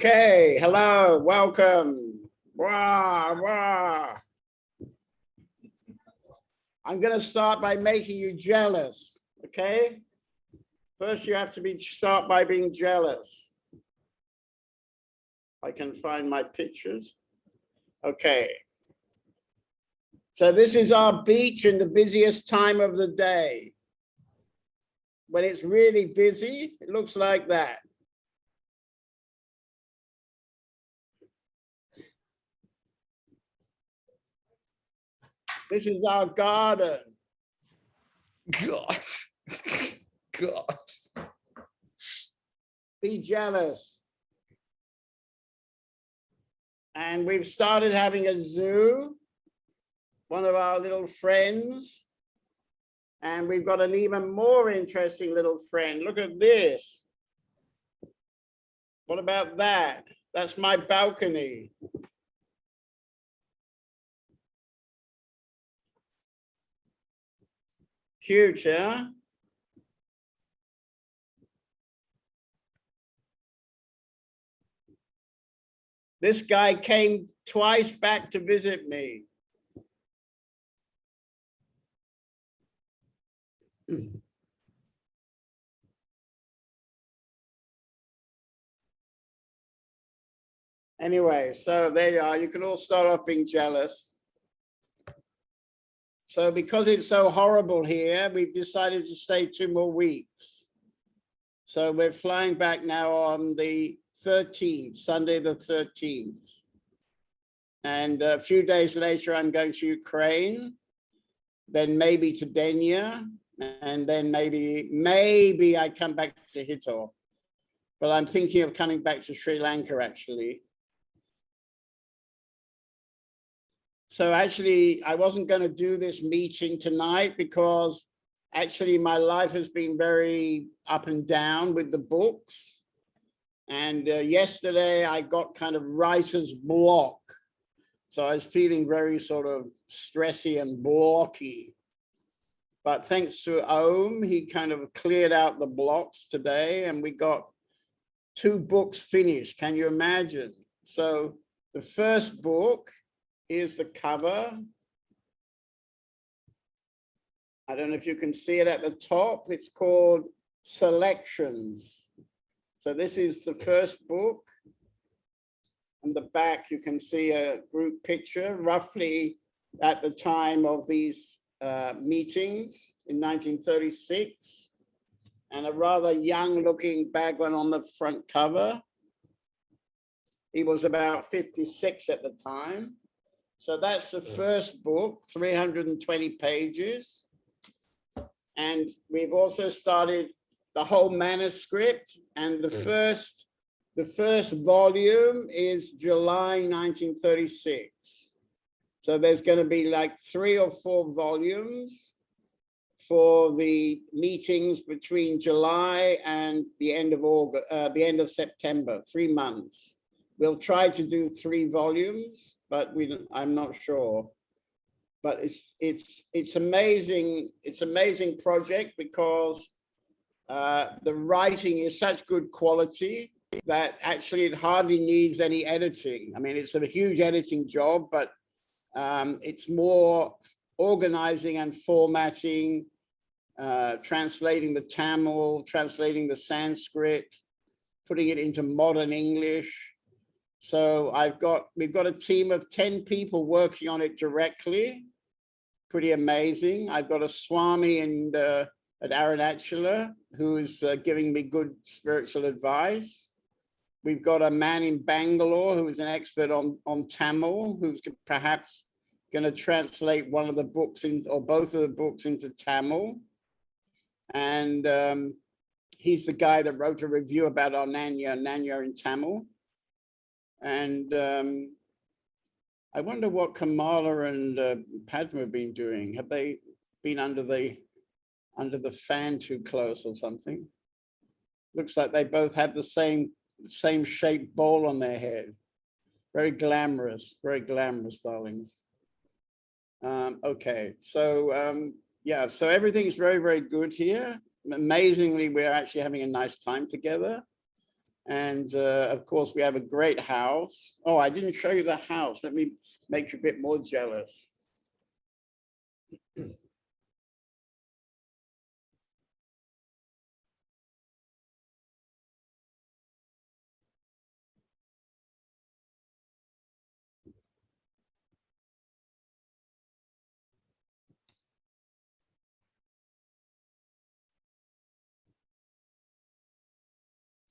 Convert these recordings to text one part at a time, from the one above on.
Okay, hello, welcome. Wah, wah. I'm going to start by making you jealous, okay? First, you have to start by being jealous. I can find my pictures. Okay. So this is our beach in the busiest time of the day. When it's really busy, it looks like that. This is our garden. God. God. Be jealous. And we've started having a zoo, one of our little friends. And we've got an even more interesting little friend. Look at this. What about that? That's my balcony. Cute, huh? This guy came twice back to visit me. Anyway, so there you are. You can all start off being jealous. So because it's so horrible here, we've decided to stay 2 more weeks. So we're flying back now on the 13th, Sunday the 13th. And a few days later, I'm going to Ukraine, then maybe to Denia, and then maybe I come back to Hito. But I'm thinking of coming back to Sri Lanka, actually. So actually, I wasn't going to do this meeting tonight because actually my life has been very up and down with the books. And yesterday I got kind of writer's block. So I was feeling very sort of stressy and blocky. But thanks to Om, he kind of cleared out the blocks today and we got 2 books finished. Can you imagine? So the first book is the cover. I don't know if you can see it at the top. It's called Selections. So this is the first book. On the back, you can see a group picture, roughly at the time of these meetings in 1936, and a rather young-looking Bhagwan on the front cover. He was about 56 at the time. So that's the first book, 320 pages. And we've also started the whole manuscript, and the first volume is July 1936. So there's going to be like 3 or 4 volumes for the meetings between July and the end of August, the end of September, 3 months. We'll try to do 3 volumes, but I'm not sure. But it's amazing. It's an amazing project because the writing is such good quality that actually it hardly needs any editing. I mean, it's a huge editing job, but it's more organizing and formatting, translating the Tamil, translating the Sanskrit, putting it into modern English. So we've got a team of 10 people working on it directly. Pretty amazing. I've got a Swami at Aranachala who's giving me good spiritual advice. We've got a man in Bangalore who is an expert on Tamil, who's perhaps going to translate one of the books or both of the books into Tamil. And he's the guy that wrote a review about our Nanya in Tamil. And I wonder what Kamala and Padma have been doing. Have they been under the fan too close or something? Looks like they both had the same shaped ball on their head. Very glamorous, darlings. Okay, so yeah, so everything's very, very good here. Amazingly, we're actually having a nice time together. And of course, we have a great house. Oh, I didn't show you the house. Let me make you a bit more jealous.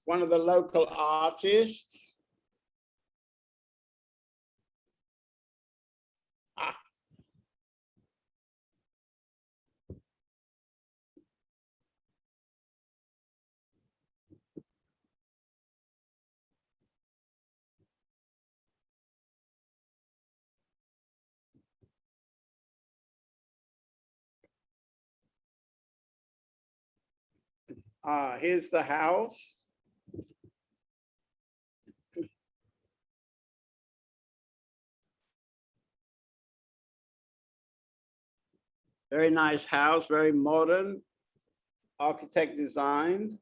One of the local artists. Ah. Here's the house. Very nice house, very modern, architect designed.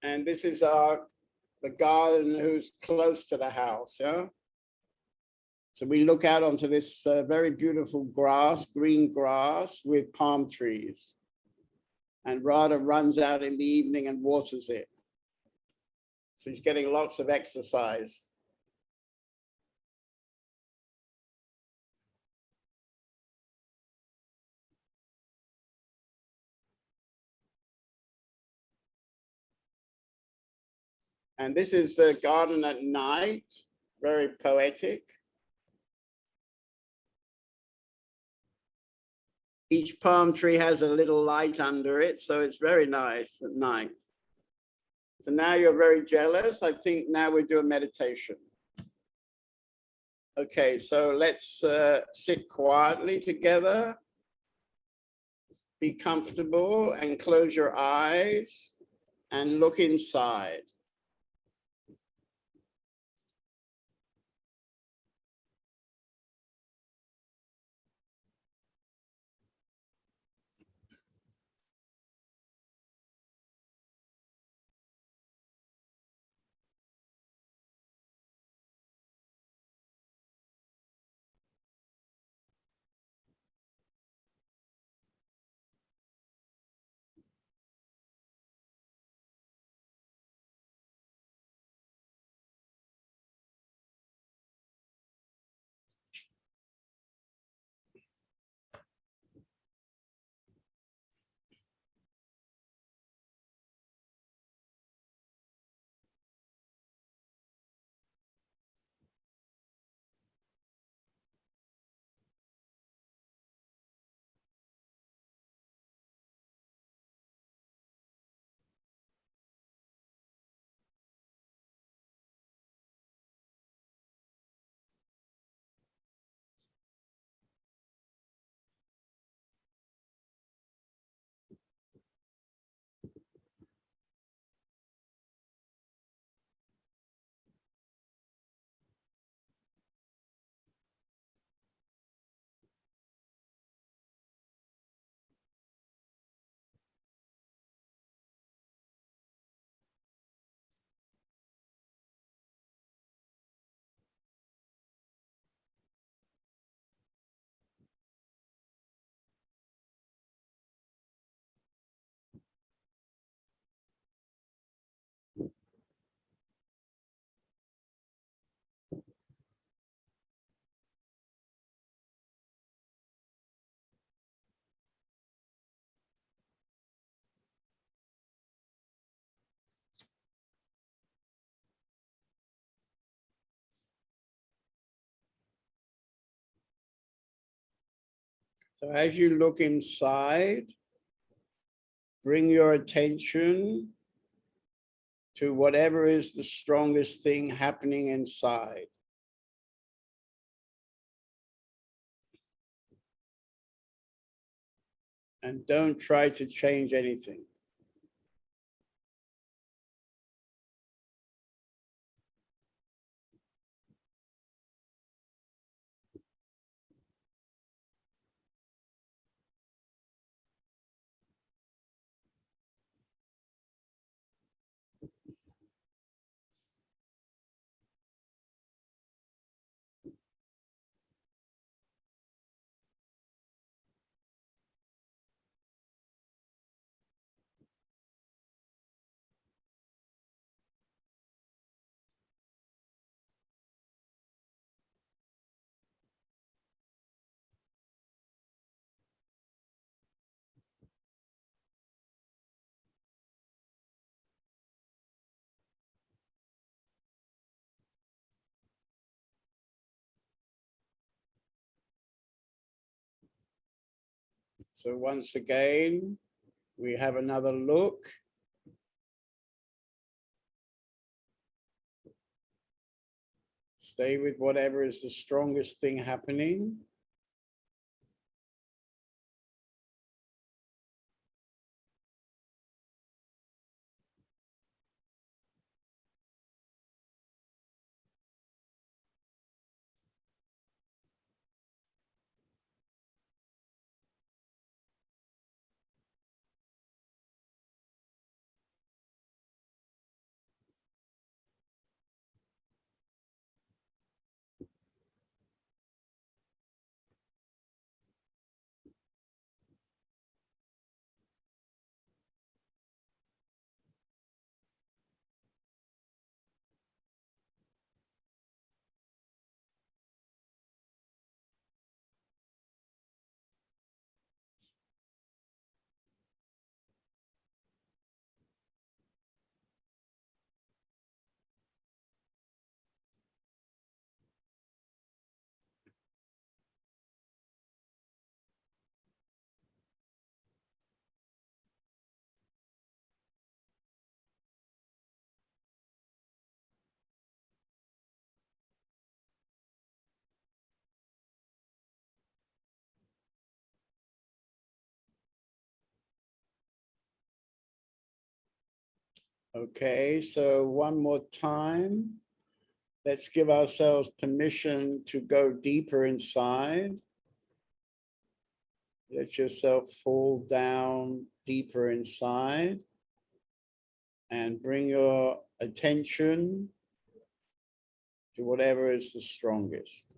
And this is the garden who's close to the house, yeah? So we look out onto this very beautiful grass, green grass with palm trees. And Radha runs out in the evening and waters it. So he's getting lots of exercise. And this is the garden at night, very poetic. Each palm tree has a little light under it, so it's very nice at night. So now you're very jealous. I think now we do a meditation. Okay, so let's sit quietly together. Be comfortable and close your eyes and look inside. So as you look inside, bring your attention to whatever is the strongest thing happening inside. And don't try to change anything. So once again, we have another look. Stay with whatever is the strongest thing happening. Okay, so one more time. Let's give ourselves permission to go deeper inside. Let yourself fall down deeper inside and bring your attention to whatever is the strongest.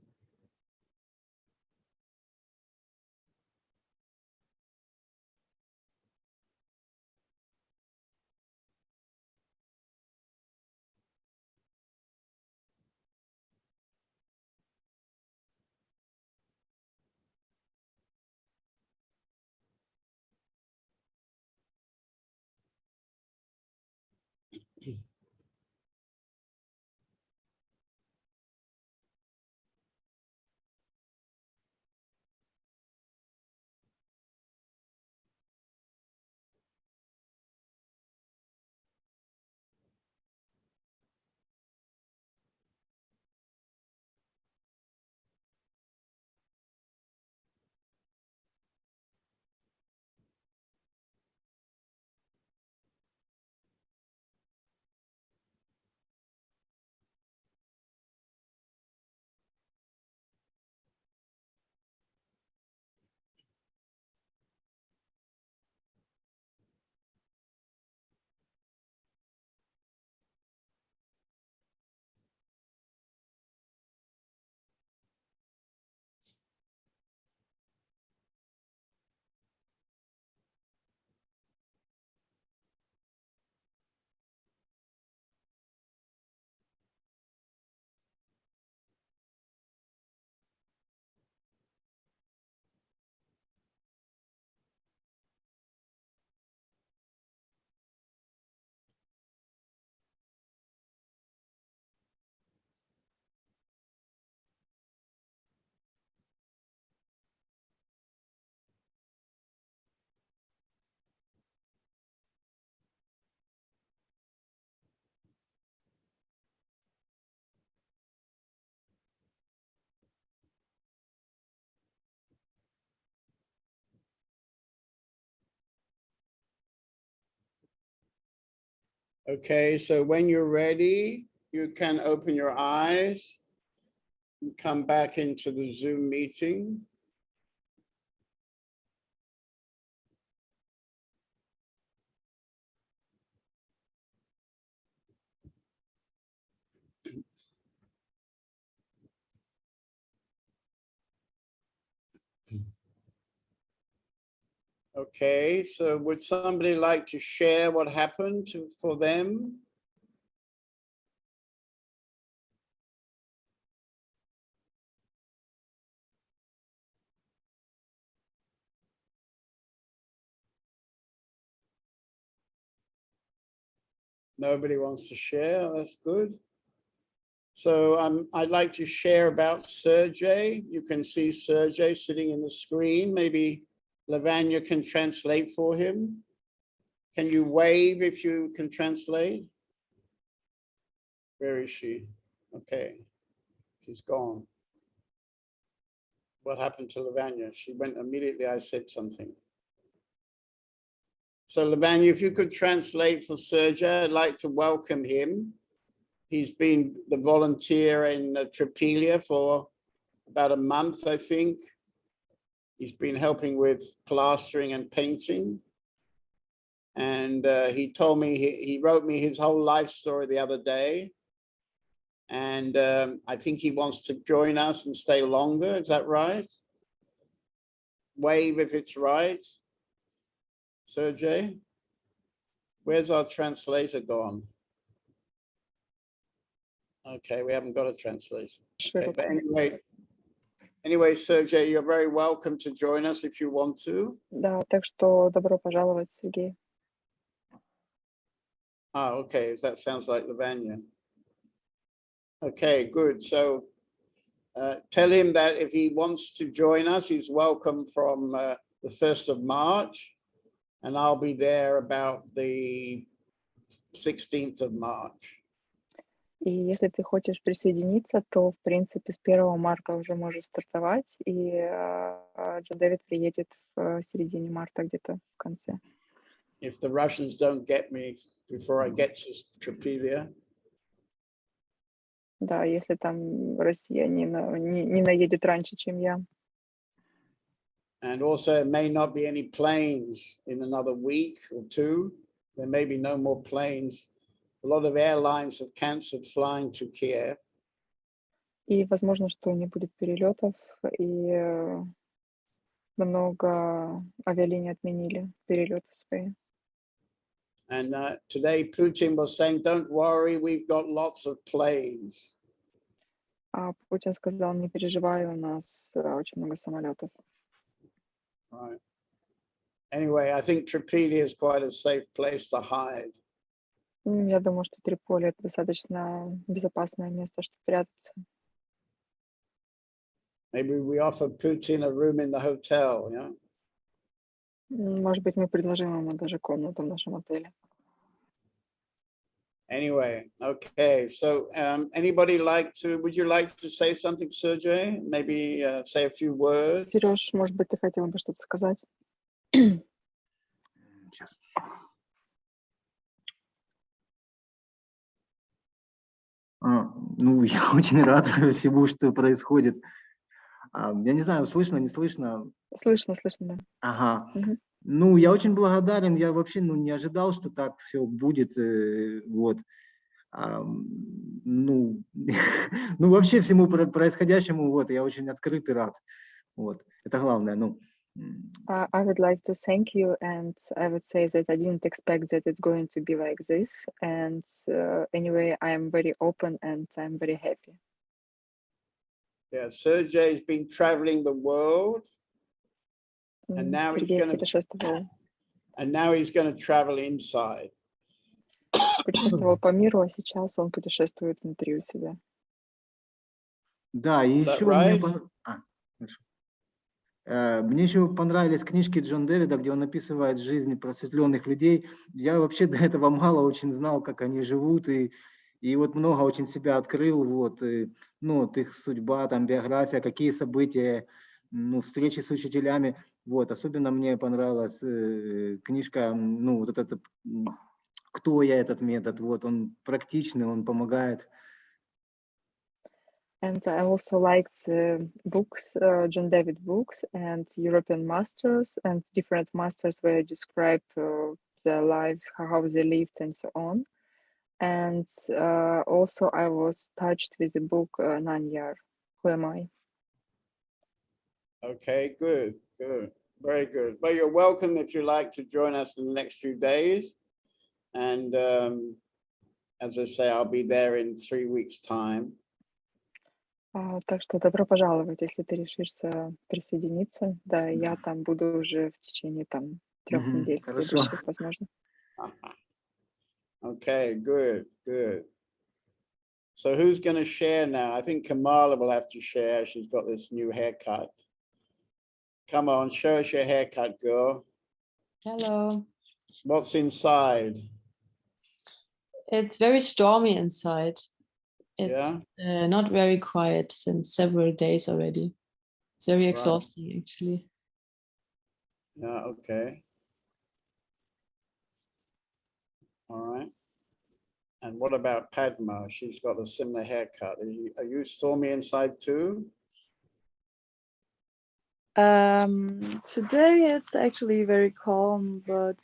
Okay, so when you're ready, you can open your eyes and come back into the Zoom meeting. Okay, so would somebody like to share what happened for them? Nobody wants to share, that's good. So I'd like to share about Sergey. You can see Sergey sitting in the screen. Maybe Lavanya can translate for him. Can you wave if you can translate? Where is she? Okay, she's gone. What happened to Lavanya? She went immediately. I said something. So Lavanya, if you could translate for Sergey, I'd like to welcome him. He's been the volunteer in Tripelia for about a month, I think. He's been helping with plastering and painting. And he told me, he wrote me his whole life story the other day. And I think he wants to join us and stay longer. Is that right? Wave if it's right. Sergey, where's our translator gone? Okay, we haven't got a translator. Okay, but anyway, Sergey, you're very welcome to join us if you want to. Да, так что добро пожаловать, Сергей. Okay, that sounds like Lavanya. Okay, good. So tell him that if he wants to join us, he's welcome from the 1st of March, and I'll be there about the 16th of March. И если ты хочешь присоединиться, то, в принципе, с 1 марта уже можешь стартовать, и Джон Дэвид приедет в середине марта, где-то в конце. If the Russians don't get me before I get to Tripelia. Да, если там Россия не наедет раньше, чем я. And also, it may not be any planes in another week or two. There may be no more planes. A lot of airlines have cancelled flying to Kiev. И возможно, что не будет перелетов, и много авиалиний отменили перелеты свои. And today Putin was saying, don't worry, we've got lots of planes. А Путин сказал, не переживай, у нас очень много самолетов. Right. Anyway, I think Tripelia is quite a safe place to hide. Я думаю, что Триполи — это достаточно безопасное место, чтобы прятаться. Maybe we offer Putin a room in the hotel, yeah? Может быть, мы предложим ему даже комнату в нашем отеле. Anyway, okay. So would you like to say something, Sergey? Maybe say a few words? Сереж, может быть, ты хотел бы что-то сказать? Сейчас. Ну, я очень рад всему, что происходит. Я не знаю, слышно, не слышно? Слышно, да. Ага. Мгм. Ну, я очень благодарен. Я вообще не ожидал, что так все будет. Вот. Ну, ну, вообще всему происходящему, вот, я очень открыт и рад. Вот. Это главное. Ну. I would like to thank you, and I would say that I didn't expect that it's going to be like this. And anyway, I am very open and I'm very happy. Yeah, Sergey's been traveling the world, and now Сергей путешествовал he's going to travel inside. Путешествовал по миру, а сейчас он путешествует внутри у себя. Да, и еще мне еще понравились книжки Джон Дэвида, где он описывает жизнь просветленных людей. Я вообще до этого мало очень знал, как они живут, и вот много очень себя открыл, вот, ну, вот их судьба, там, биография, какие события, ну, встречи с учителями, вот, особенно мне понравилась книжка, ну, вот этот «Кто я?» этот метод, вот, он практичный, он помогает. And I also liked books, John David books and European masters and different masters where you describe their life, how they lived and so on. And also I was touched with the book Nanyar, Who Am I? Okay, good. Very good. Well, you're welcome if you'd like to join us in the next few days. And as I say, I'll be there in 3 weeks' time. Так что добро пожаловать, если ты решишься присоединиться. Да, я там буду уже в течение 3 недель следующих, возможно. Okay, good. So who's going to share now? I think Kamala will have to share. She's got this new haircut. Come on, show us your haircut, girl. Hello. What's inside? It's very stormy inside. It's Yeah. not very quiet since several days already. It's very exhausting, actually. Yeah, okay. All right. And what about Padma? She's got a similar haircut. Are you stormy inside too? Today it's actually very calm, but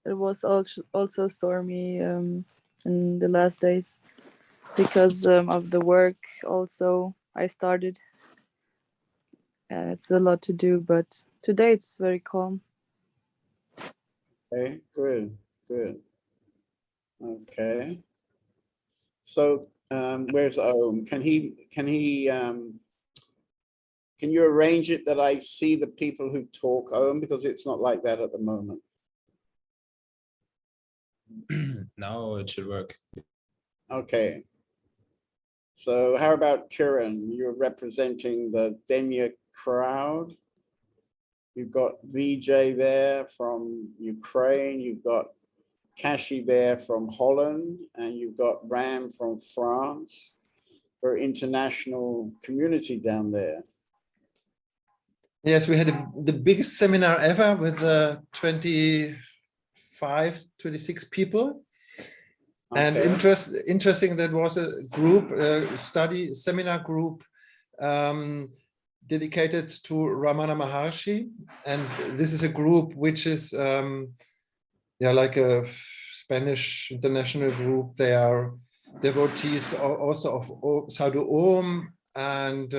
it was also stormy in the last days because of the work. Also, I started. It's a lot to do, but today it's very calm. Okay, good, good. Okay. So where's Om? Can you arrange it that I see the people who talk, Om? Because it's not like that at the moment. Now it should work. Okay. So how about Kiran? You're representing the Denya crowd. You've got Vijay there from Ukraine. You've got Kashi there from Holland, and you've got Ram from France. For international community down there. Yes, we had the biggest seminar ever with 25, 26 people. Okay. And interesting, that was a group, seminar group dedicated to Ramana Maharshi. And this is a group which is like a Spanish international group. They are devotees also of Sadhu Om, and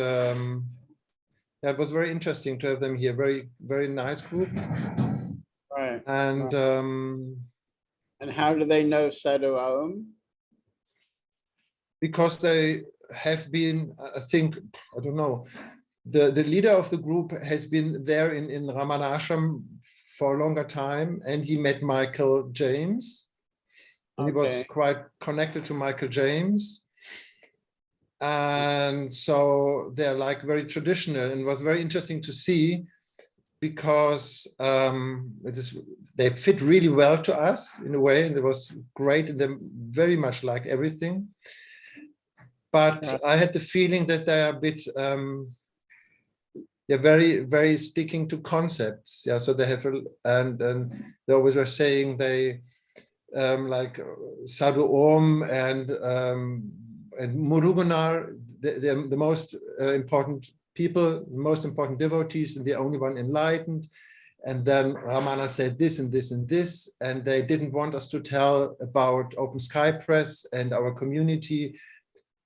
it was very interesting to have them here. Very, very nice group. Right. And and how do they know Sadhu Om? Because they have been, I think, I don't know, the leader of the group has been there in Ramana Ashram for a longer time, and he met Michael James. And he was quite connected to Michael James. And so they're like very traditional, and it was very interesting to see because they fit really well to us in a way, and it was great, and they very much like everything. But I had the feeling that they are a bit, they're very, very sticking to concepts. Yeah, so they have, and they always were saying they, like Sadhu Om and Muruganar, they're the most important people, most important devotees, and the only one enlightened. And then Ramana said this and this and this, and they didn't want us to tell about Open Sky Press and our community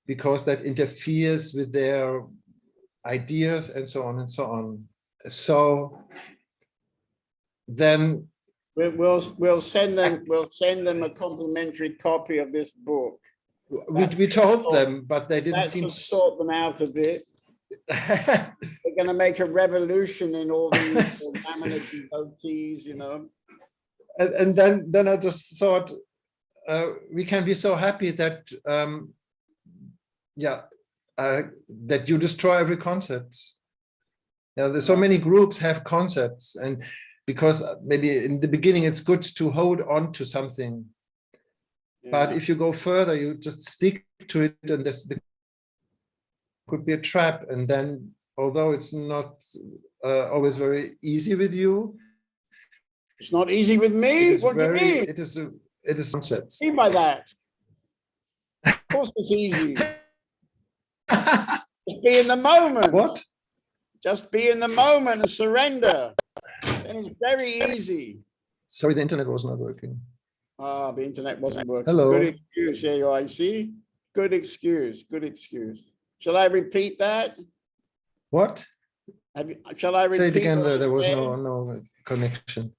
because that interferes with their ideas and so on and so on. So then we'll send them a complimentary copy of this book. We told them, but they didn't seem to sort them out a bit. They're going to make a revolution in all these Ramana devotees, you know. And then I just thought we can be so happy that that you destroy every concept. Yeah, there's so many groups have concepts, and because maybe in the beginning it's good to hold on to something. But if you go further, you just stick to it, and this could be a trap. And then, although it's not always very easy with you, it's not easy with me. What do you mean? It is concepts. What do you mean by that? Of course, it's easy. Just be in the moment. What? Just be in the moment and surrender. And it's very easy. Sorry, the internet was not working. Ah, the internet wasn't working. Hello. Good excuse. Here you are. You see? Good excuse. Good excuse. Shall I repeat that? What? Shall I repeat? Say it again. There was said? no connection.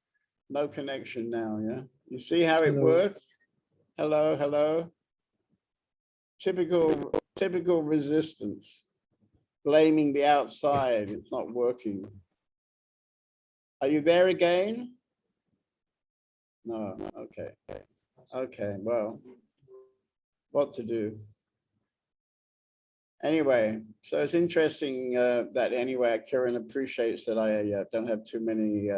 No connection now. Yeah. You see how it works? Hello. Hello. Typical resistance. Blaming the outside. It's not working. Are you there again? No. Okay. Okay. Well, what to do? Anyway, so it's interesting that anyway, Kieran appreciates that I don't have too many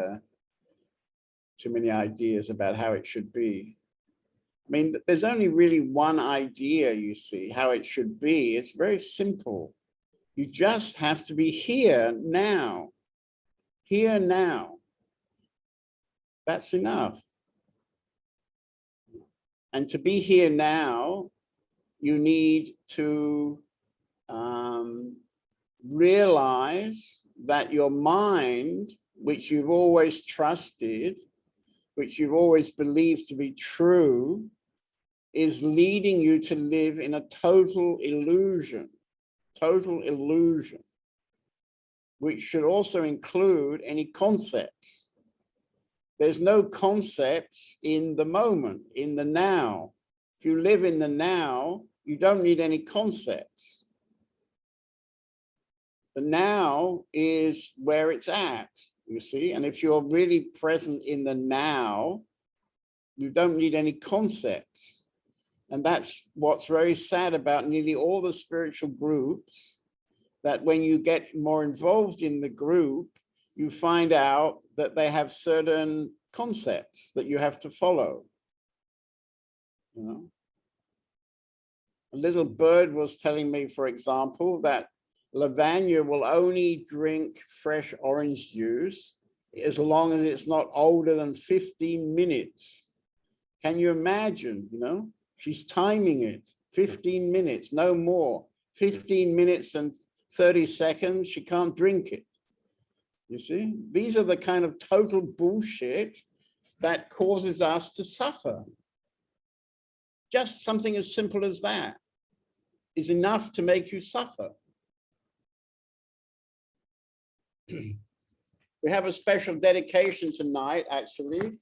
ideas about how it should be. I mean, there's only really one idea, you see, how it should be. It's very simple. You just have to be here now. Here now. That's enough. And to be here now, you need to realize that your mind, which you've always trusted, which you've always believed to be true, is leading you to live in a total illusion, which should also include any concepts. There's no concepts in the moment, in the now. If you live in the now, you don't need any concepts. The now is where it's at, you see, and if you're really present in the now, you don't need any concepts. And that's what's very sad about nearly all the spiritual groups, that when you get more involved in the group, you find out that they have certain concepts that you have to follow. You know? A little bird was telling me, for example, that Lavanya will only drink fresh orange juice as long as it's not older than 15 minutes. Can you imagine, you know? She's timing it, 15 minutes, no more. 15 minutes and 30 seconds, she can't drink it. You see, these are the kind of total bullshit that causes us to suffer. Just something as simple as that is enough to make you suffer. We have a special dedication tonight, actually.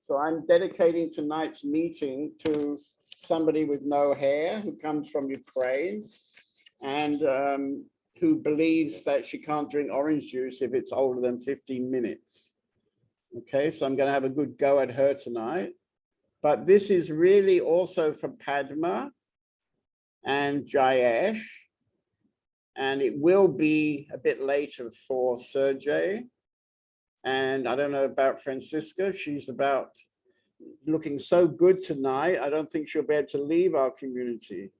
So I'm dedicating tonight's meeting to somebody with no hair who comes from Ukraine and who believes that she can't drink orange juice if it's older than 15 minutes. Okay, so I'm going to have a good go at her tonight. But this is really also for Padma and Jayesh. And it will be a bit later for Sergey. And I don't know about Francisca. She's about looking so good tonight. I don't think she'll be able to leave our community.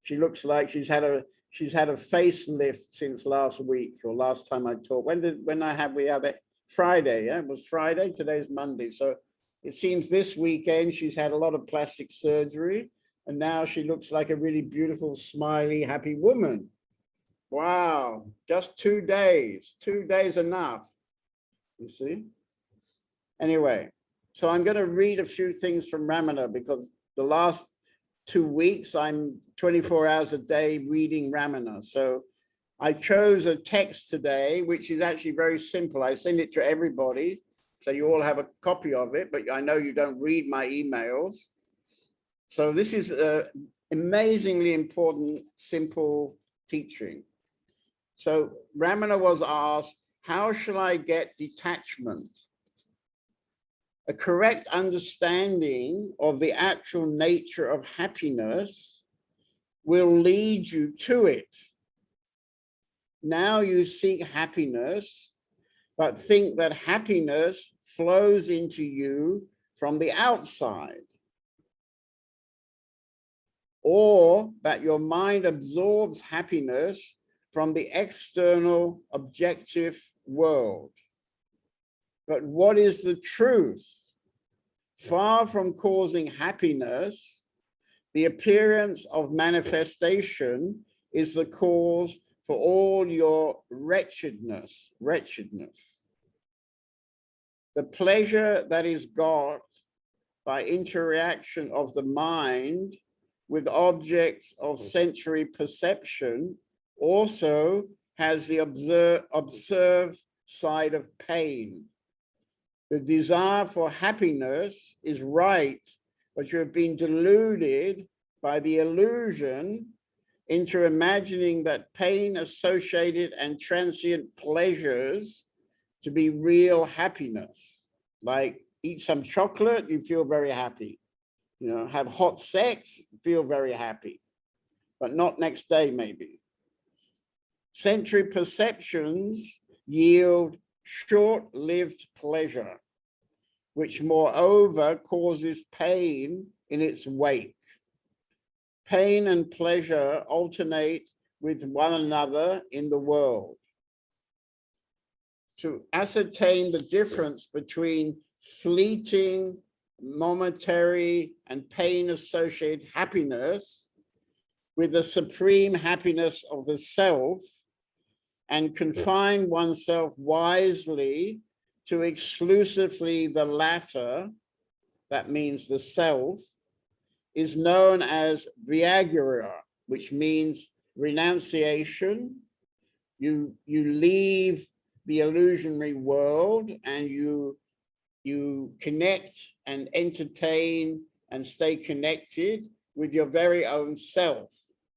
She looks like she's had a facelift since last week or last time I talked. We had it Friday, yeah? It was Friday, today's Monday. So it seems this weekend she's had a lot of plastic surgery and now she looks like a really beautiful, smiley, happy woman. Wow, just 2 days enough, you see? Anyway, so I'm going to read a few things from Ramana because the last 2 weeks, I'm 24 hours a day reading Ramana. So I chose a text today, which is actually very simple. I send it to everybody, so you all have a copy of it, but I know you don't read my emails. So this is amazingly important, simple teaching. So Ramana was asked, how shall I get detachment? A correct understanding of the actual nature of happiness will lead you to it. Now you seek happiness, but think that happiness flows into you from the outside, or that your mind absorbs happiness from the external objective world. But what is the truth? Far from causing happiness, the appearance of manifestation is the cause for all your wretchedness. The pleasure that is got by interaction of the mind with objects of sensory perception also has the observed side of pain. The desire for happiness is right, but you have been deluded by the illusion into imagining that pain-associated and transient pleasures to be real happiness. Like eat some chocolate, you feel very happy. You know, have hot sex, feel very happy. but not next day, maybe. Sensory perceptions yield short-lived pleasure, which moreover causes pain in its wake. Pain and pleasure alternate with one another in the world. To ascertain the difference between fleeting, momentary, and pain-associated happiness with the supreme happiness of the self, and confine oneself wisely to exclusively the latter, that means the self, is known as Vyagra, which means renunciation. You leave the illusionary world and you connect and entertain and stay connected with your very own self,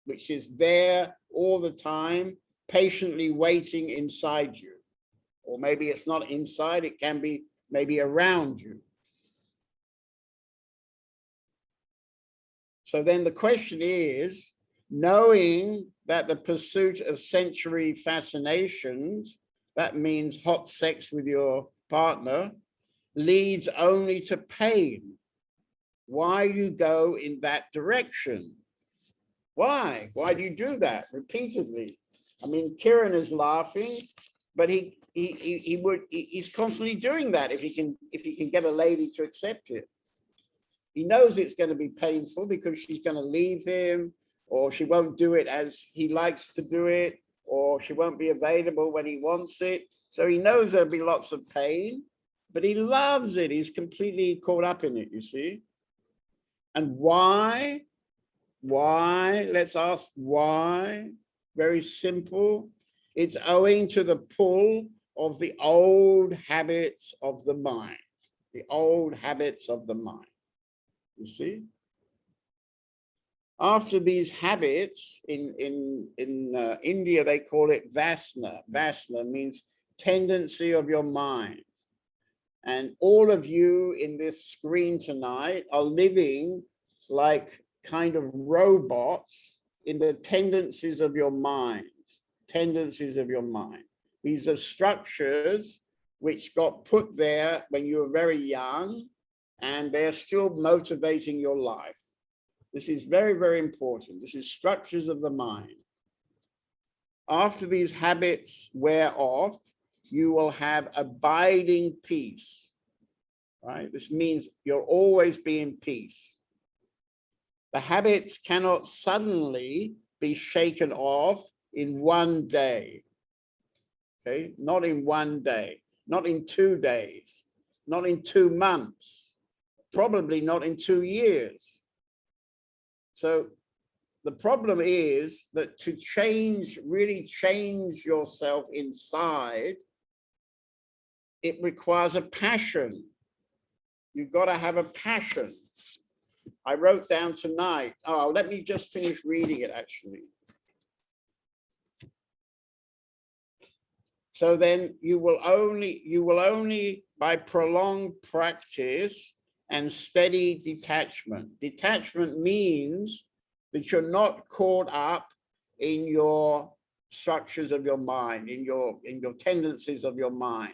which is there all the time, patiently waiting inside you. Or maybe it's not inside, it can be maybe around you. So then the question is, knowing that the pursuit of sensory fascinations, that means hot sex with your partner, leads only to pain. Why do you go in that direction? Why? Why do you do that repeatedly? I mean, Kiran is laughing, but he's constantly doing that if he can get a lady to accept it. He knows it's going to be painful because she's going to leave him, or she won't do it as he likes to do it, or she won't be available when he wants it. So he knows there'll be lots of pain, but he loves it. He's completely caught up in it, you see. And why? Why? Let's ask why. Very simple. It's owing to the pull of the old habits of the mind. The old habits of the mind. You see? After these habits, in India, they call it vasana. Vasana means tendency of your mind. And all of you in this screen tonight are living like kind of robots in the tendencies of your mind. Tendencies of your mind. These are structures which got put there when you were very young, and they're still motivating your life. This is very, very important. This is structures of the mind. After these habits wear off, you will have abiding peace, right? This means you'll always be in peace. The habits cannot suddenly be shaken off in one day, okay? Not in one day, not in 2 days, not in 2 months, probably not in 2 years. So the problem is that to change, really change yourself inside, it requires a passion. You've got to have a passion. I wrote down tonight, oh, let me just finish reading it actually. So then you will only by prolonged practice and steady detachment. Detachment means that you're not caught up in your structures of your mind, in your tendencies of your mind.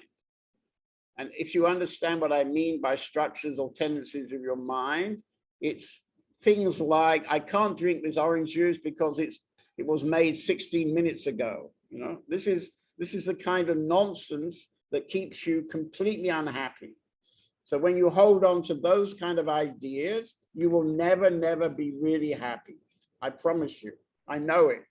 And if you understand what I mean by structures or tendencies of your mind, it's things like, I can't drink this orange juice because it was made 16 minutes ago. You know, this is the kind of nonsense that keeps you completely unhappy. So when you hold on to those kind of ideas, you will never, never be really happy. I promise you, I know it.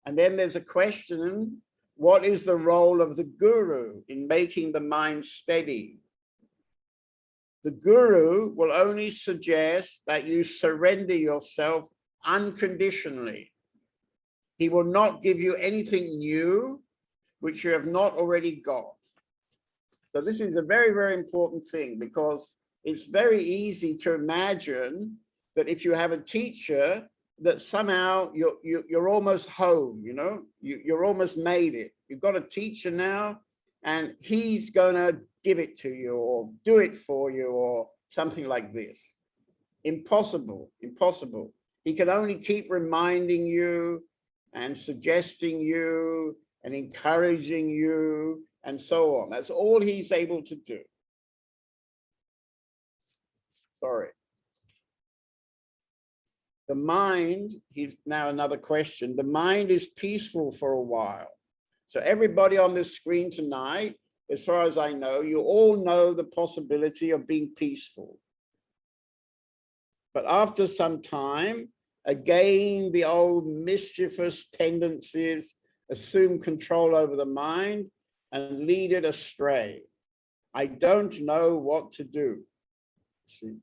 And then there's a question, what is the role of the guru in making the mind steady? The guru will only suggest that you surrender yourself unconditionally. He will not give you anything new which you have not already got. So this is a very, very important thing, because it's very easy to imagine that if you have a teacher, that somehow you're almost home, you know, you're almost made it. You've got a teacher now, and he's gonna give it to you or do it for you, or something like this. Impossible, impossible. He can only keep reminding you and suggesting you and encouraging you and so on. That's all he's able to do. Sorry. The mind, here's now another question. The mind is peaceful for a while. So everybody on this screen tonight, as far as I know, you all know the possibility of being peaceful. But after some time, again, the old mischievous tendencies assume control over the mind and lead it astray. I don't know what to do. See,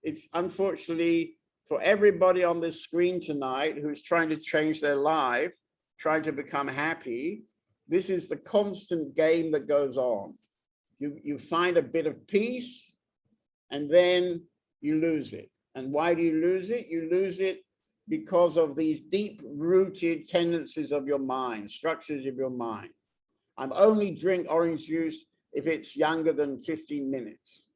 it's unfortunately for everybody on this screen tonight who's trying to change their life, trying to become happy, this is the constant game that goes on. You find a bit of peace and then you lose it. And why do you lose it? You lose it because of these deep-rooted tendencies of your mind, structures of your mind. I'm only drink orange juice if it's younger than 15 minutes.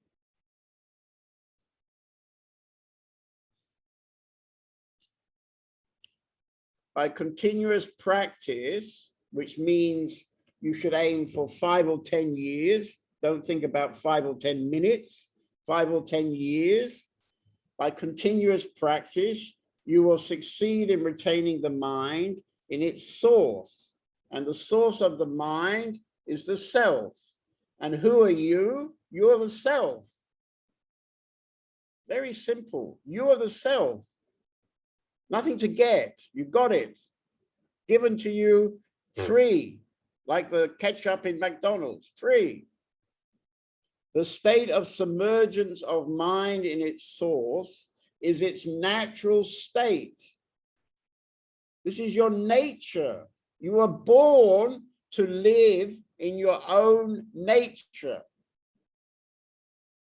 By continuous practice, which means you should aim for 5 or 10 years, don't think about 5 or 10 minutes, 5 or 10 years. By continuous practice, you will succeed in retaining the mind in its source. And the source of the mind is the self. And who are you? You are the self. Very simple. You are the self. Nothing to get. You got it. Given to you free, like the ketchup in McDonald's, free. The state of submergence of mind in its source is its natural state. This is your nature. You are born to live in your own nature.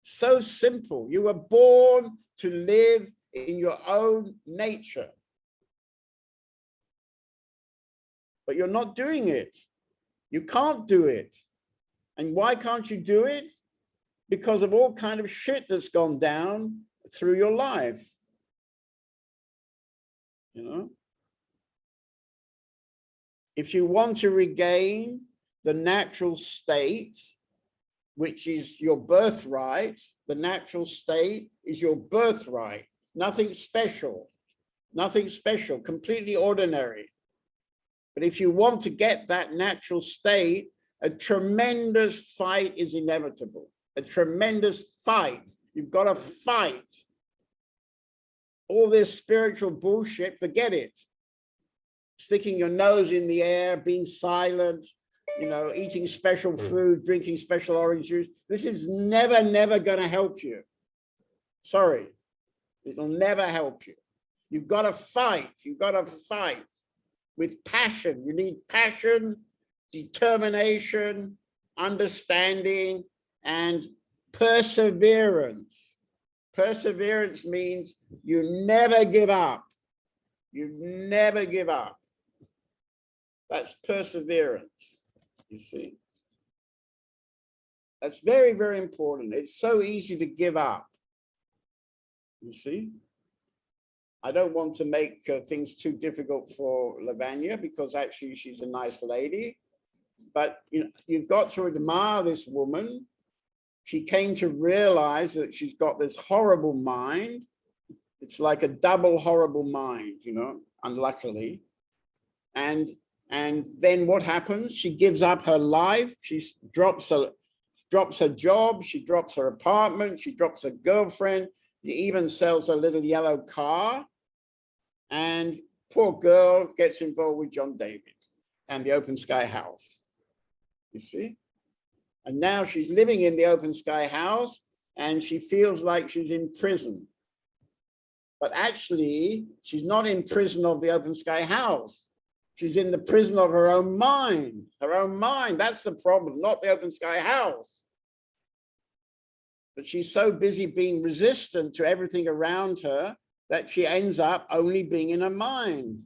So simple. You were born to live in your own nature. But you're not doing it. You can't do it. And why can't you do it? Because of all kind of shit that's gone down through your life. You know? If you want to regain the natural state, which is your birthright, the natural state is your birthright. Nothing special, completely ordinary. But if you want to get that natural state, a tremendous fight is inevitable. A tremendous fight. You've got to fight. All this spiritual bullshit, forget it. Sticking your nose in the air, being silent, you know, eating special food, drinking special orange juice. This is never going to help you. Sorry. It'll never help you. You've got to fight. You've got to fight with passion. You need passion, determination, understanding, and perseverance. Perseverance means you never give up. You never give up. That's perseverance, you see. That's very, very important. It's so easy to give up. You see, I don't want to make things too difficult for Lavanya because actually she's a nice lady. But you know, you've got to admire this woman. She came to realize that she's got this horrible mind. It's like a double horrible mind, you know, unluckily. And then what happens? She gives up her life. She drops her job. She drops her apartment. She drops her girlfriend. She even sells a little yellow car. And poor girl gets involved with John David and the Open Sky House. You see? And now she's living in the Open Sky House and she feels like she's in prison. But actually, she's not in prison of the Open Sky House. She's in the prison of her own mind. Her own mind, that's the problem, not the Open Sky House. But she's so busy being resistant to everything around her that she ends up only being in her mind.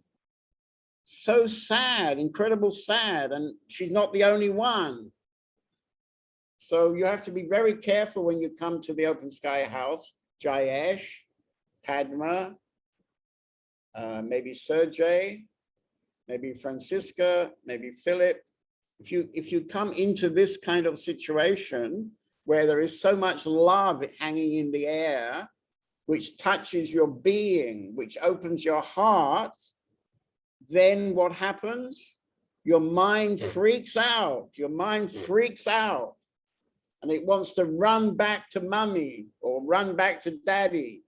So sad, incredible sad, and she's not the only one. So you have to be very careful when you come to the Open Sky House, Jayesh, Padma, maybe Sergey, maybe Francisca, maybe Philip. If you come into this kind of situation where there is so much love hanging in the air, which touches your being, which opens your heart, then what happens? Your mind freaks out. Your mind freaks out. And it wants to run back to mummy or run back to daddy,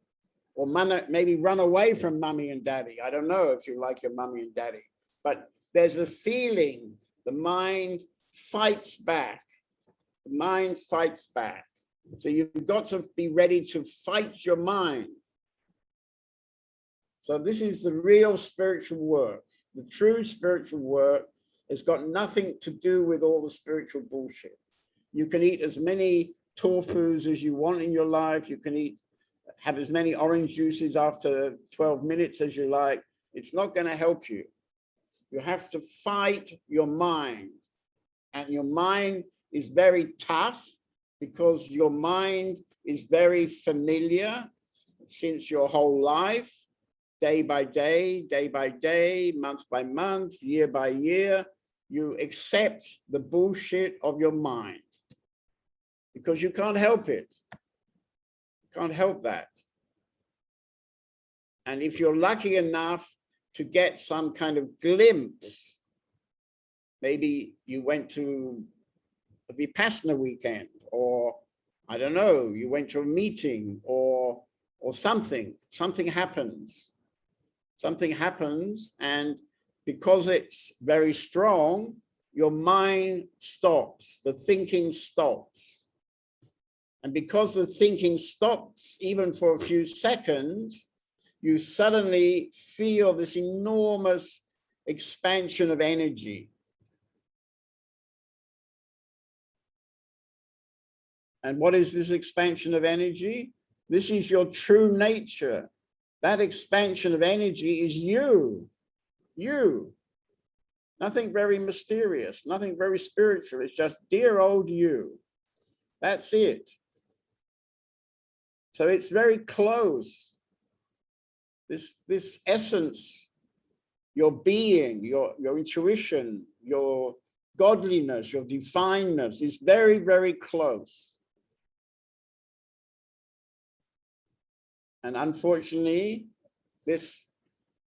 or maybe run away from mummy and daddy. I don't know if you like your mummy and daddy, but there's a feeling the mind fights back. The mind fights back. So you've got to be ready to fight your mind. So this is the real spiritual work. The true spiritual work has got nothing to do with all the spiritual bullshit. You can eat as many tofus as you want in your life. You can have as many orange juices after 12 minutes as you like. It's not going to help you. You have to fight your mind. And your mind is very tough because your mind is very familiar since your whole life, day by day, month by month, year by year. You accept the bullshit of your mind because you can't help it. You can't help that. And if you're lucky enough to get some kind of glimpse, maybe you went to a Vipassana weekend, or I don't know, you went to a meeting or something happens. Something happens, and because it's very strong, your mind stops, the thinking stops. And because the thinking stops, even for a few seconds, you suddenly feel this enormous expansion of energy. And what is this expansion of energy? This is your true nature. That expansion of energy is you. You. Nothing very mysterious, nothing very spiritual. It's just dear old you. That's it. So it's very close. This essence, your being, your intuition, your godliness, your divineness is very, very close. And unfortunately, this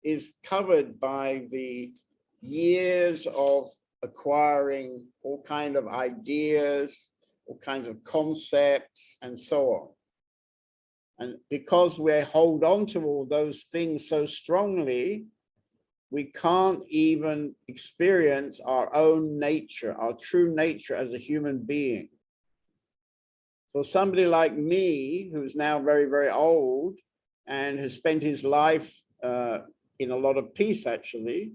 is covered by the years of acquiring all kinds of ideas, all kinds of concepts, and so on. And because we hold on to all those things so strongly, we can't even experience our own nature, our true nature as a human being. For somebody like me, who's now very, very old and has spent his life in a lot of peace, actually,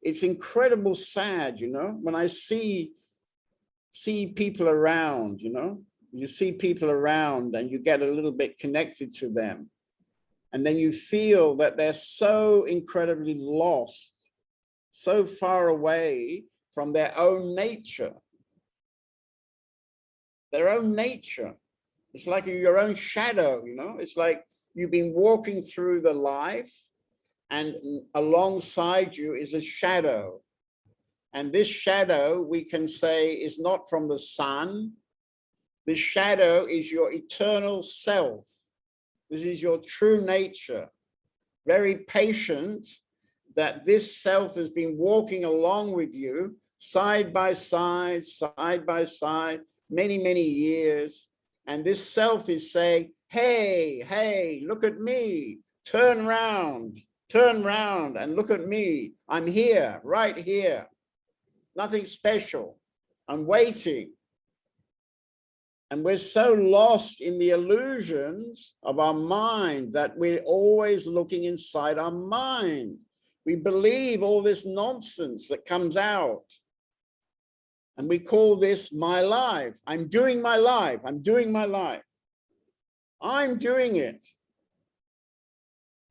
it's incredible sad, you know, when I see people around, you know, you see people around and you get a little bit connected to them. And then you feel that they're so incredibly lost, so far away from their own nature. Their own nature. It's like your own shadow, you know? It's like you've been walking through the life and alongside you is a shadow. And this shadow, we can say, is not from the sun. This shadow is your eternal self. This is your true nature. Very patient that this self has been walking along with you side by side, many, many years. And this self is saying, hey, look at me, turn round and look at me. I'm here, right here. Nothing special. I'm waiting. And we're so lost in the illusions of our mind that we're always looking inside our mind. We believe all this nonsense that comes out. And we call this my life. I'm doing my life. I'm doing my life. I'm doing it.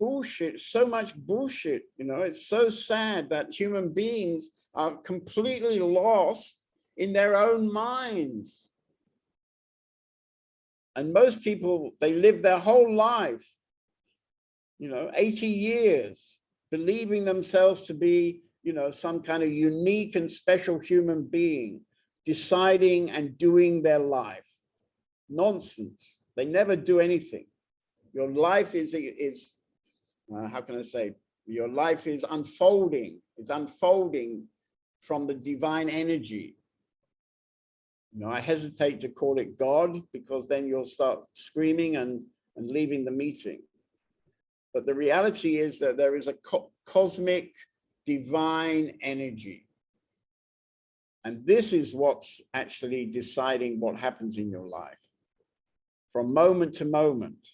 Bullshit, so much bullshit, you know, it's so sad that human beings are completely lost in their own minds. And most people, they live their whole life, 80 years, believing themselves to be, some kind of unique and special human being, deciding and doing their life. Nonsense. They never do anything. Your life is how can I say? Your life is unfolding. It's unfolding from the divine energy. I hesitate to call it God, because then you'll start screaming and leaving the meeting. But the reality is that there is a cosmic divine energy. And this is what's actually deciding what happens in your life from moment to moment.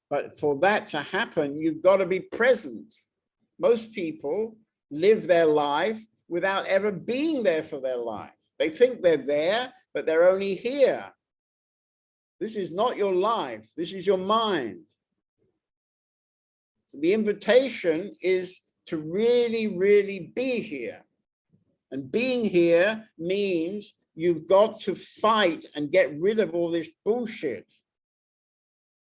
But for that to happen, you've got to be present. Most people live their life without ever being there for their life. They think they're there, but they're only here. This is not your life. This is your mind. So the invitation is to really, really be here. And being here means you've got to fight and get rid of all this bullshit.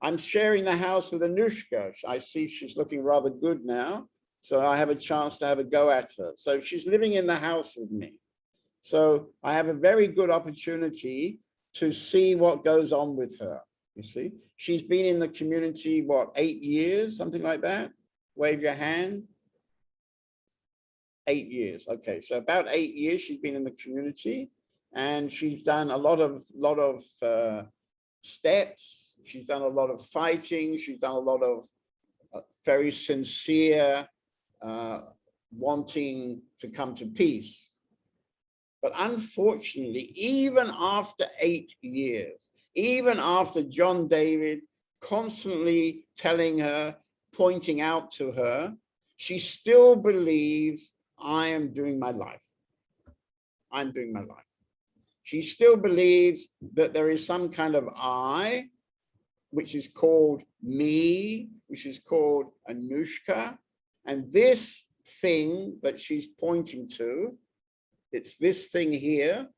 I'm sharing the house with Anushka. I see she's looking rather good now, so I have a chance to have a go at her. So she's living in the house with me. So I have a very good opportunity to see what goes on with her. You see, she's been in the community, what, 8 years, something like that? Wave your hand. 8 years. Okay, so about 8 years she's been in the community, and she's done a lot of steps. She's done a lot of fighting. She's done a lot of very sincere wanting to come to peace. But unfortunately, even after 8 years, even after John David constantly telling her, pointing out to her, she still believes, I am doing my life. I'm doing my life. She still believes that there is some kind of I, which is called me, which is called Anushka. And this thing that she's pointing to, it's this thing here,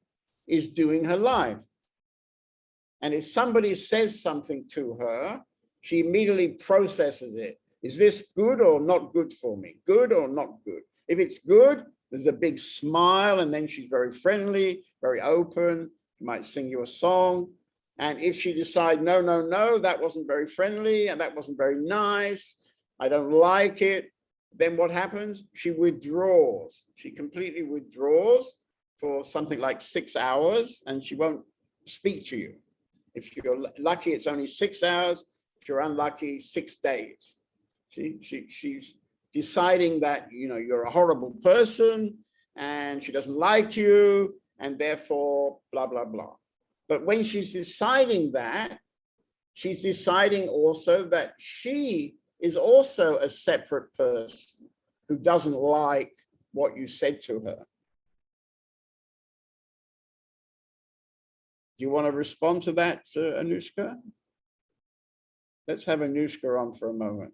is doing her life. And if somebody says something to her, she immediately processes it. Is this good or not good for me? Good or not good? If it's good, there's a big smile, and then she's very friendly, very open. She might sing you a song. And if she decides, no, no, no, that wasn't very friendly, and that wasn't very nice, I don't like it, then what happens? She withdraws. She completely withdraws for something like 6 hours, and she won't speak to you. If you're lucky, it's only 6 hours. If you're unlucky, 6 days. She's deciding that, you're a horrible person, and she doesn't like you, and therefore blah, blah, blah. But when she's deciding that, she's deciding also that she is also a separate person who doesn't like what you said to her. Do you want to respond to that, Anushka? Let's have Anushka on for a moment.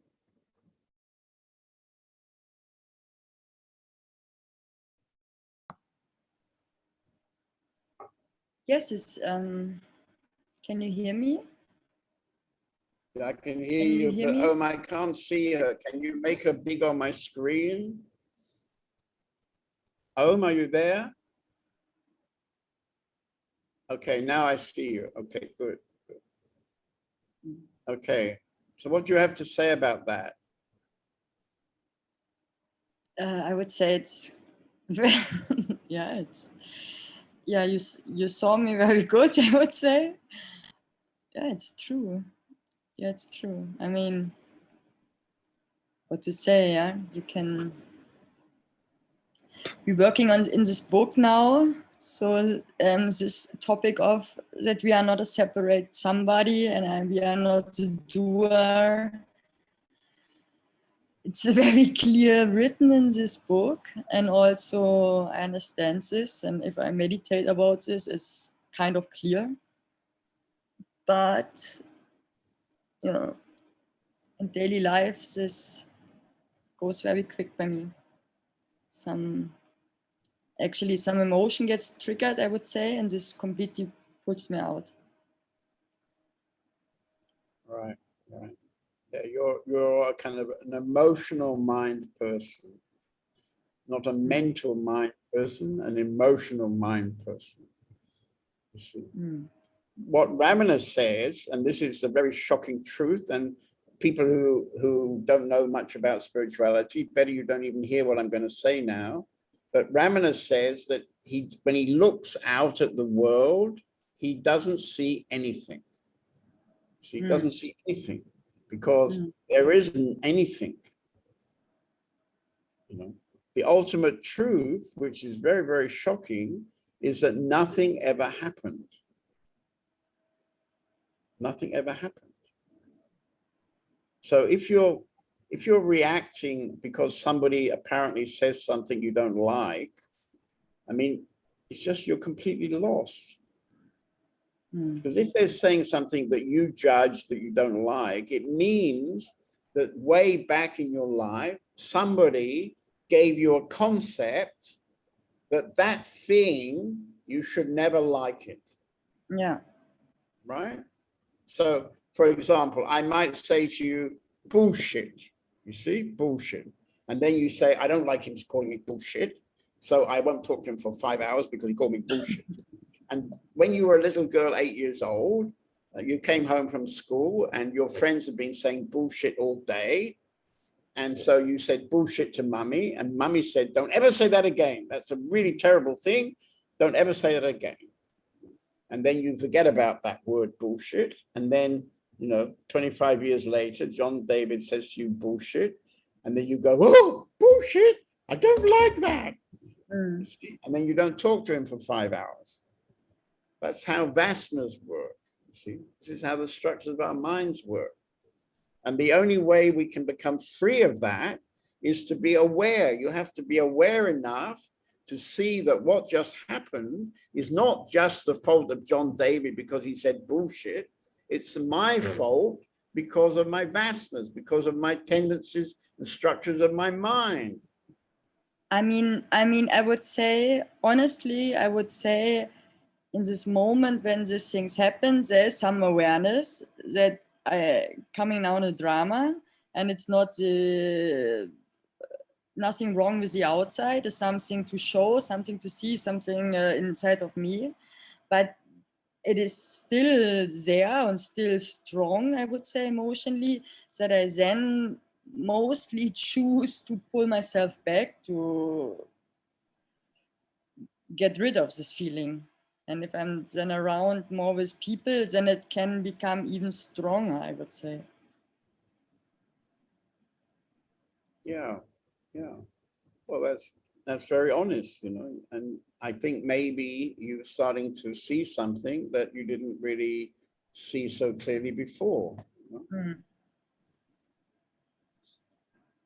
Yes, can you hear me? I can hear you, but I can't see her. Can you make her big on my screen? Are you there? Okay, now I see you. Okay, good. Okay, so what do you have to say about that? I would say it's, you saw me very good, I would say. Yeah, it's true. Yeah, it's true. I mean, what to say, yeah? We're working in this book now. So this topic of that we are not a separate somebody and we are not a doer. It's very clear written in this book, and also I understand this, and if I meditate about this, it's kind of clear. But in daily life, this goes very quick by me. Some emotion gets triggered, I would say, and this completely puts me out. Right, right. Yeah, you're a kind of an emotional mind person, not a mental mind person, an emotional mind person. You see. What Ramana says, and this is a very shocking truth, and people who don't know much about spirituality, better you don't even hear what I'm going to say now. But Ramana says that when he looks out at the world, he doesn't see anything. He doesn't see anything because there isn't anything. You know, the ultimate truth, which is very, very shocking, is that nothing ever happened. Nothing ever happened. So if you're reacting because somebody apparently says something you don't like, I mean, it's just you're completely lost. Because if they're saying something that you judge that you don't like, it means that way back in your life, somebody gave you a concept that thing, you should never like it. Yeah. Right? So, for example, I might say to you, bullshit. You see, bullshit. And then you say, I don't like him calling me bullshit. So I won't talk to him for 5 hours because he called me bullshit. And when you were a little girl, 8 years old, you came home from school and your friends have been saying bullshit all day. And so you said bullshit to mummy, and mummy said, don't ever say that again. That's a really terrible thing. Don't ever say that again. And then you forget about that word bullshit. And then, 25 years later, John David says to you bullshit. And then you go, oh, bullshit. I don't like that. You see? And then you don't talk to him for 5 hours. That's how vasanas work. You see, this is how the structures of our minds work. And the only way we can become free of that is to be aware. You have to be aware enough to see that what just happened is not just the fault of John David because he said bullshit. It's my fault because of my vasanas, because of my tendencies and structures of my mind. I mean, I would say, honestly, in this moment when these things happen, there's some awareness that coming down a drama, and it's not nothing wrong with the outside. It's something to show, something to see, something inside of me, but it is still there and still strong, I would say, emotionally, that I then mostly choose to pull myself back to get rid of this feeling. And if I'm then around more with people, then it can become even stronger, I would say. Yeah. Well, that's very honest, and I think maybe you're starting to see something that you didn't really see so clearly before.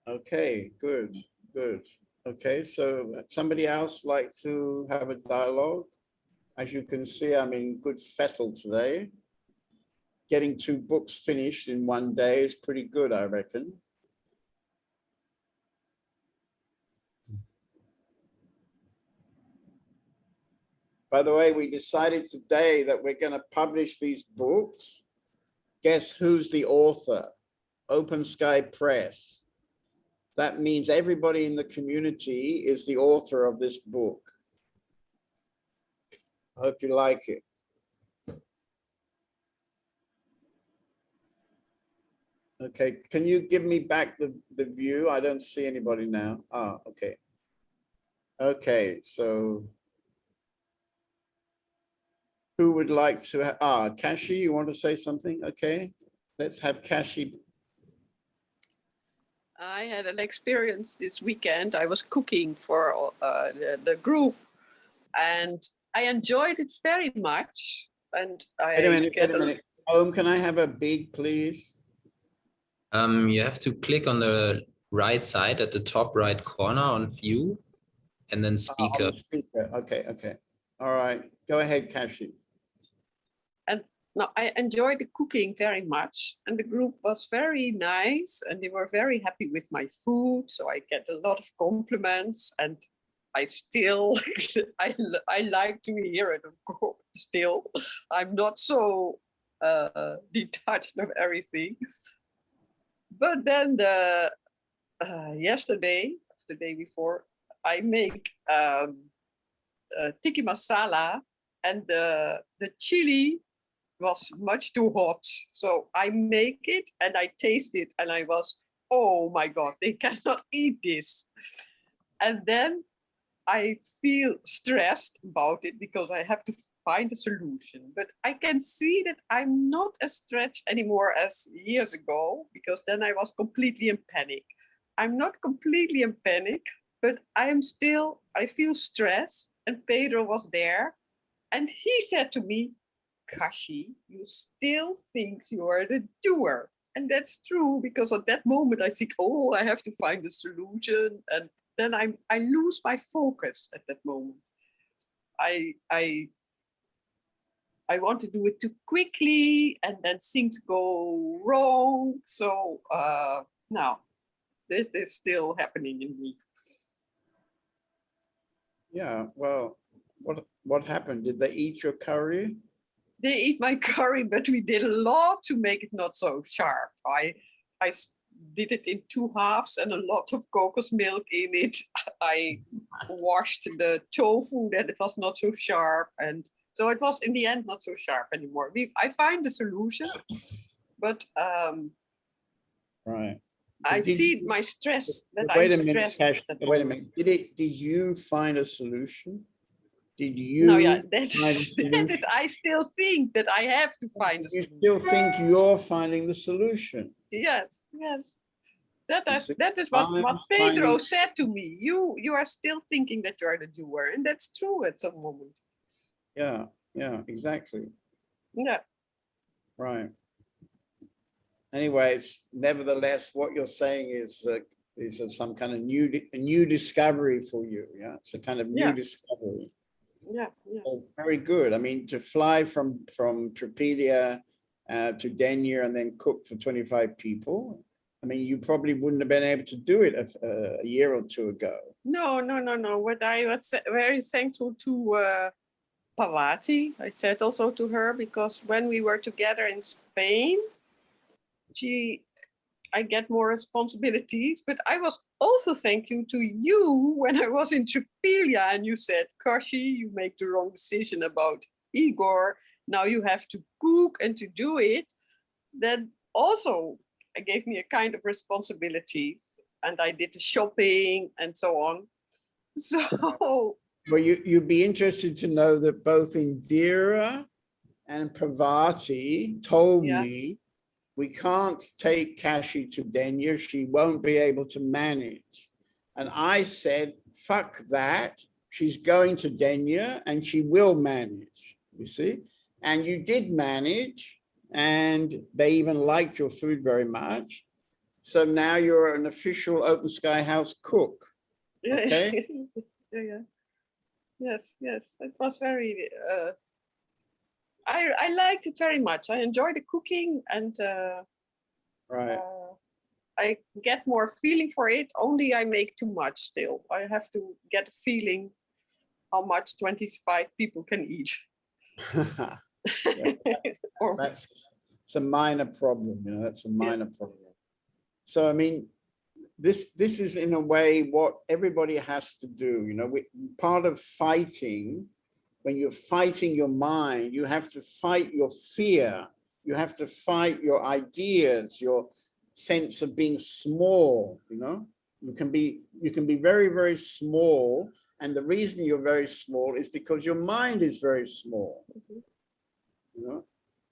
Okay, good. Okay, so somebody else like to have a dialogue? As you can see, I'm in good fettle today. Getting 2 books finished in one day is pretty good, I reckon. By the way, we decided today that we're going to publish these books. Guess who's the author? Open Sky Press. That means everybody in the community is the author of this book. I hope you like it. Okay, can you give me back the view? I don't see anybody now. Ah, okay. Okay, so who would like to have, Kashi, you want to say something? Okay, let's have Kashi. I had an experience this weekend. I was cooking for the group, and I enjoyed it very much. And Wait a minute. Can I have a big, please? You have to click on the right side at the top right corner on view, and then speaker. Speaker. Okay. All right, go ahead, Kashi. And now I enjoyed the cooking very much, and the group was very nice, and they were very happy with my food. So I get a lot of compliments, and I still, I like to hear it, of course. Still, I'm not so detached of everything. But then yesterday, the day before, I make tikka masala, and the chili was much too hot. So I make it and I taste it, and I was, oh my God, they cannot eat this. And then I feel stressed about it because I have to find a solution. But I can see that I'm not as stretched anymore as years ago, because then I was completely in panic. I'm not completely in panic, but I feel stress. And Pedro was there, and he said to me, Kashi, you still think you are the doer. And that's true, because at that moment I think, oh, I have to find a solution. And then I lose my focus at that moment. I want to do it too quickly, and then things go wrong. So now this is still happening in me. Yeah, well, what happened? Did they eat your curry? They eat my curry, but we did a lot to make it not so sharp. I did it in 2 halves and a lot of coconut milk in it. I washed the tofu, that it was not so sharp, and so it was in the end not so sharp anymore. I find the solution, but Right. I Did see you- my stress, that Wait I'm a minute, stressed. Cash, at that wait a moment. minute. Did you find a solution? Did you? No, yeah, find a that solution? is, I still think that I have to find a You solution. still think you're finding the solution? Yes, yes. That You is see, what I'm Pedro finding- said to me. You are still thinking that you are the doer, and that's true at some moment. Yeah, exactly. Yeah, Right. Anyway, it's nevertheless what you're saying is some kind of new discovery for you. Yeah, it's a kind of new Yeah. discovery. yeah, yeah. Oh, very good. I mean, to fly from Tripedia to Denyer and then cook for 25 people. I mean, you probably wouldn't have been able to do it a year or two ago. No. What I was very thankful to Pavati. I said also to her, because when we were together in Spain, I get more responsibilities, but I was also thank you to you when I was in Tripelia, and you said, Kashi, you make the wrong decision about Igor. Now you have to cook and to do it. Then also gave me a kind of responsibility, and I did the shopping and so on. So Well, you'd be interested to know that both Indira and Pravati told Yeah. me we can't take Kashi to Denyer. She won't be able to manage. And I said, fuck that. She's going to Denyer and she will manage, you see? And you did manage, and they even liked your food very much. So now you're an official Open Sky House cook. Okay. yeah. Yes. It was very. I liked it very much. I enjoy the cooking, and Right. I get more feeling for it. Only I make too much still. I have to get a feeling how much 25 people can eat. Or That's it's a minor problem, you know, that's a minor problem. So, I mean, this is in a way what everybody has to do, you know, part of fighting, when you're fighting your mind, you have to fight your fear. You have to fight your ideas, your sense of being small, you know. You can be very, very small. And the reason you're very small is because your mind is very small, you know.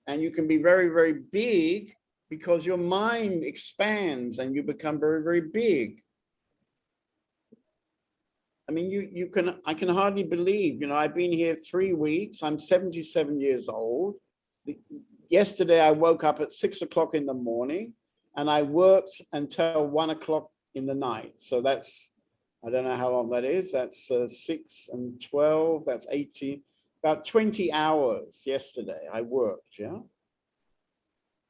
And you can be very, very big because your mind expands and you become very, very big. I mean, I can hardly believe, you know, I've been here 3 weeks. I'm 77 years old. Yesterday, I woke up at 6 o'clock in the morning and I worked until 1 o'clock in the night. So that's, I don't know how long that is. That's 6 and 12, that's 18, about 20 hours yesterday I worked, yeah.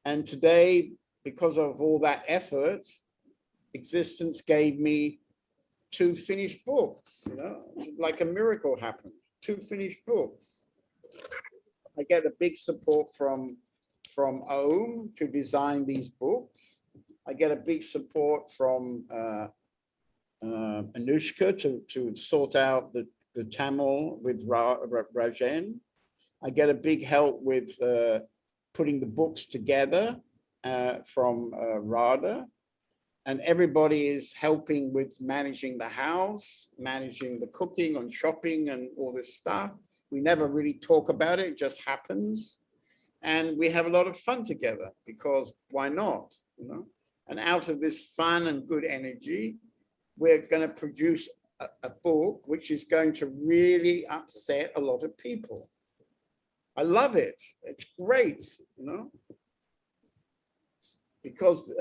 And today, because of all that effort, existence gave me 2 finished books, you know, like a miracle happened, 2 finished books. I get a big support from from Om to design these books. I get a big support from Anushka to sort out the Tamil with Rajen. I get a big help with putting the books together from Radha. And everybody is helping with managing the house, managing the cooking and shopping and all this stuff. We never really talk about it, it just happens. And we have a lot of fun together because why not, you know? And out of this fun and good energy, we're going to produce a book which is going to really upset a lot of people. I love it. It's great, you know, because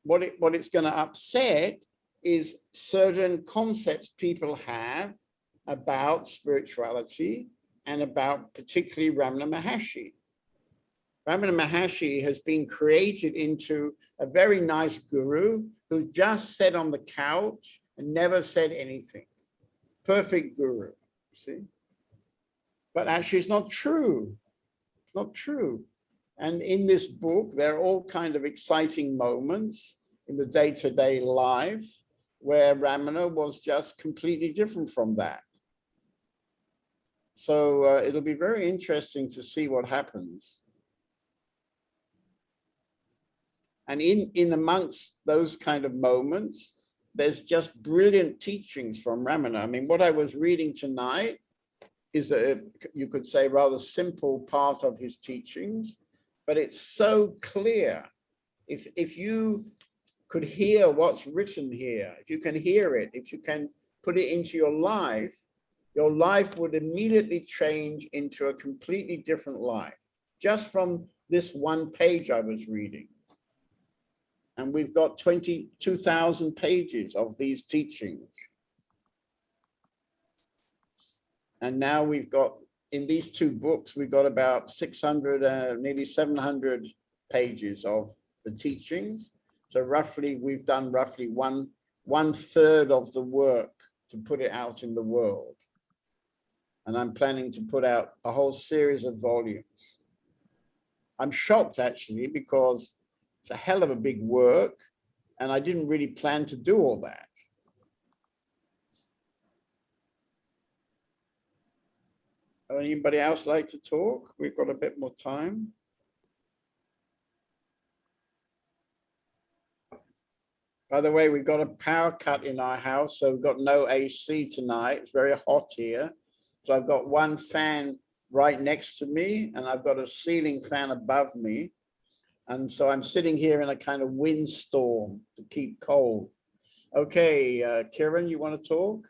what it's going to upset is certain concepts people have about spirituality and about particularly Ramana Maharshi. Ramana Maharshi has been created into a very nice guru who just sat on the couch and never said anything. Perfect guru, see? But actually it's not true. It's not true. And in this book, there are all kinds of exciting moments in the day-to-day life where Ramana was just completely different from that. So it'll be very interesting to see what happens. And in amongst those kind of moments, there's just brilliant teachings from Ramana. I mean, what I was reading tonight is you could say, rather simple part of his teachings, but it's so clear. If you could hear what's written here, if you can hear it, if you can put it into your life would immediately change into a completely different life, just from this one page I was reading. And we've got 22,000 pages of these teachings. And now we've got, in these two books, we've got about 600, nearly 700 pages of the teachings. So roughly, we've done roughly one third of the work to put it out in the world. And I'm planning to put out a whole series of volumes. I'm shocked actually, because it's a hell of a big work and I didn't really plan to do all that. Anybody else like to talk? We've got a bit more time. By the way, we've got a power cut in our house, so we've got no AC tonight. It's very hot here. So I've got one fan right next to me and I've got a ceiling fan above me. And so I'm sitting here in a kind of windstorm to keep cold. Okay, Kiran, you want to talk?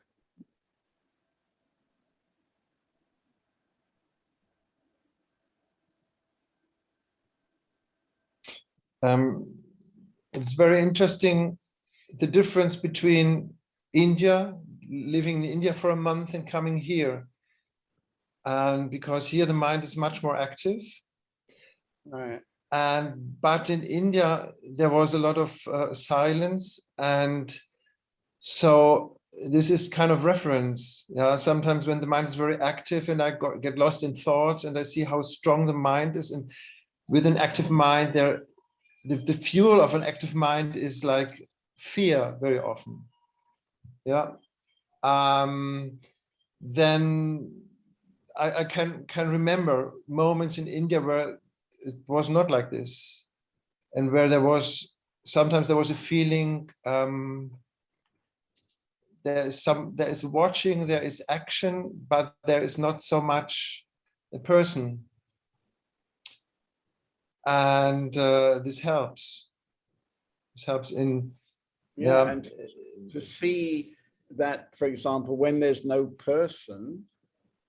It's very interesting, the difference between India, living in India for a month and coming here. And because here the mind is much more active. Right. But in India, there was a lot of silence. And so this is kind of reference. Yeah, sometimes when the mind is very active and I get lost in thoughts and I see how strong the mind is. And with an active mind, the fuel of an active mind is like fear very often. Yeah. Then I can remember moments in India where it was not like this, and where sometimes there was a feeling, there is watching, there is action, but there is not so much a person. And this helps. This helps in and to see that, for example, when there's no person,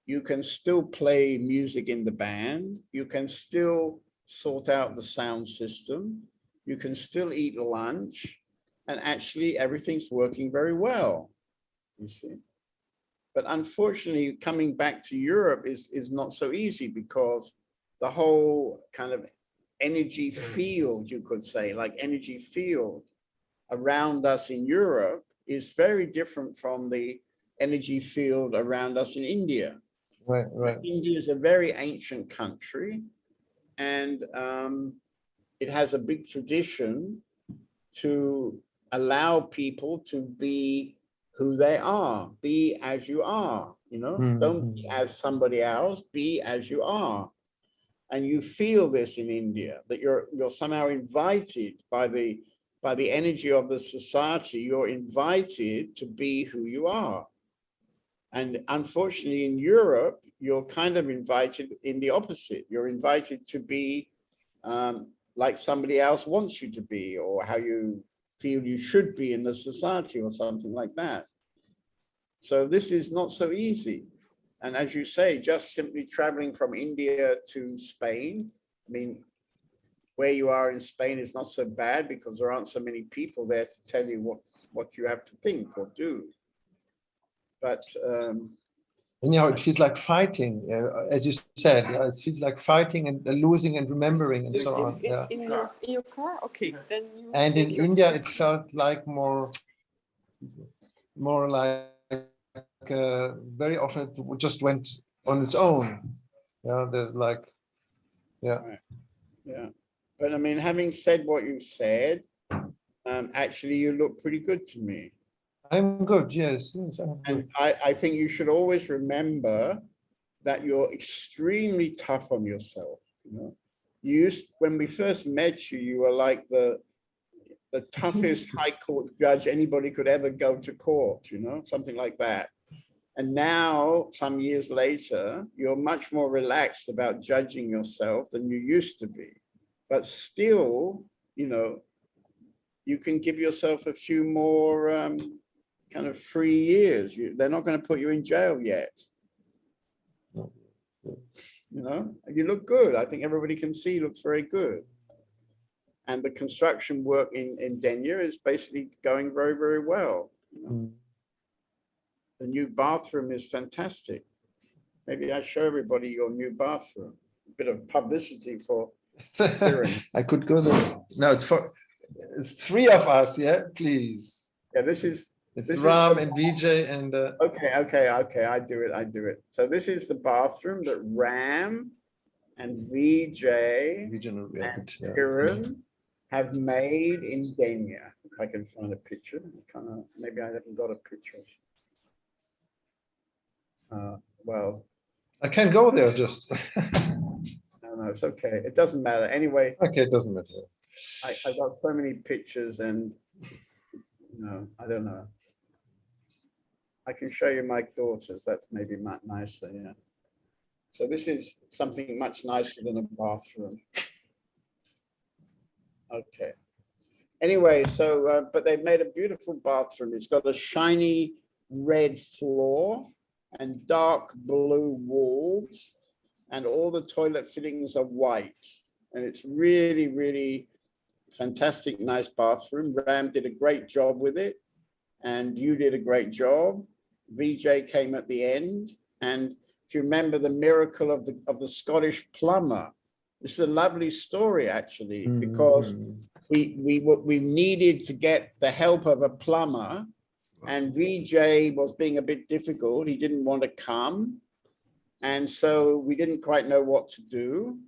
you can still play music in the band, you can still sort out the sound system, you can still eat lunch, and actually everything's working very well, you see. But unfortunately, coming back to Europe is not so easy, because the whole kind of energy field, you could say, like energy field around us in Europe is very different from the energy field around us in India. Right. India is a very ancient country, and it has a big tradition to allow people to be who they are, be as you are, you know, don't be as somebody else, be as you are. And you feel this in India, that you're somehow invited by the energy of the society, you're invited to be who you are. And unfortunately in Europe, you're kind of invited in the opposite. You're invited to be like somebody else wants you to be, or how you feel you should be in the society, or something like that. So this is not so easy. And as you say, just simply traveling from India to Spain, I mean, where you are in Spain is not so bad because there aren't so many people there to tell you what you have to think or do. But anyhow, it feels like fighting, as you said. Yeah, it feels like fighting and losing and remembering and so on. Yeah. In your car? Okay, then you. And in India, it felt like more like very often it just went on its own. Yeah, there's like, yeah. yeah. But I mean, having said what you said, actually, you look pretty good to me. I'm good, yes. I'm And good. I think you should always remember that you're extremely tough on yourself. You know, when we first met you, you were like the toughest high court judge anybody could ever go to court, you know, something like that. And now, some years later, you're much more relaxed about judging yourself than you used to be. But still, you know, you can give yourself a few more kind of free years. They're not going to put you in jail yet. You know, you look good. I think everybody can see looks very good. And the construction work in Denya is basically going very, very well. You know? The new bathroom is fantastic. Maybe I show everybody your new bathroom. A bit of publicity for Kiran. I could go there. No, it's three of us, yeah, please. Yeah, this is Ram and Vijay and okay, I do it. So this is the bathroom that Ram and Vijay regional, and Kiran have made in Denya. If I can find a picture, maybe I haven't got a picture. Well, I can go there just. no, it's okay. It doesn't matter. Anyway. Okay, it doesn't matter. I got so many pictures and, you know, I don't know. I can show you my daughters. That's maybe much nicer, yeah. So this is something much nicer than a bathroom. Okay. Anyway, so, but they've made a beautiful bathroom. It's got a shiny red floor and dark blue walls, and all the toilet fittings are white. And it's really, really fantastic, nice bathroom. Ram did a great job with it, and you did a great job. Vijay came at the end, and if you remember the miracle of the Scottish plumber, this is a lovely story actually, because we needed to get the help of a plumber, and Vijay was being a bit difficult. He didn't want to come, and so we didn't quite know what to do.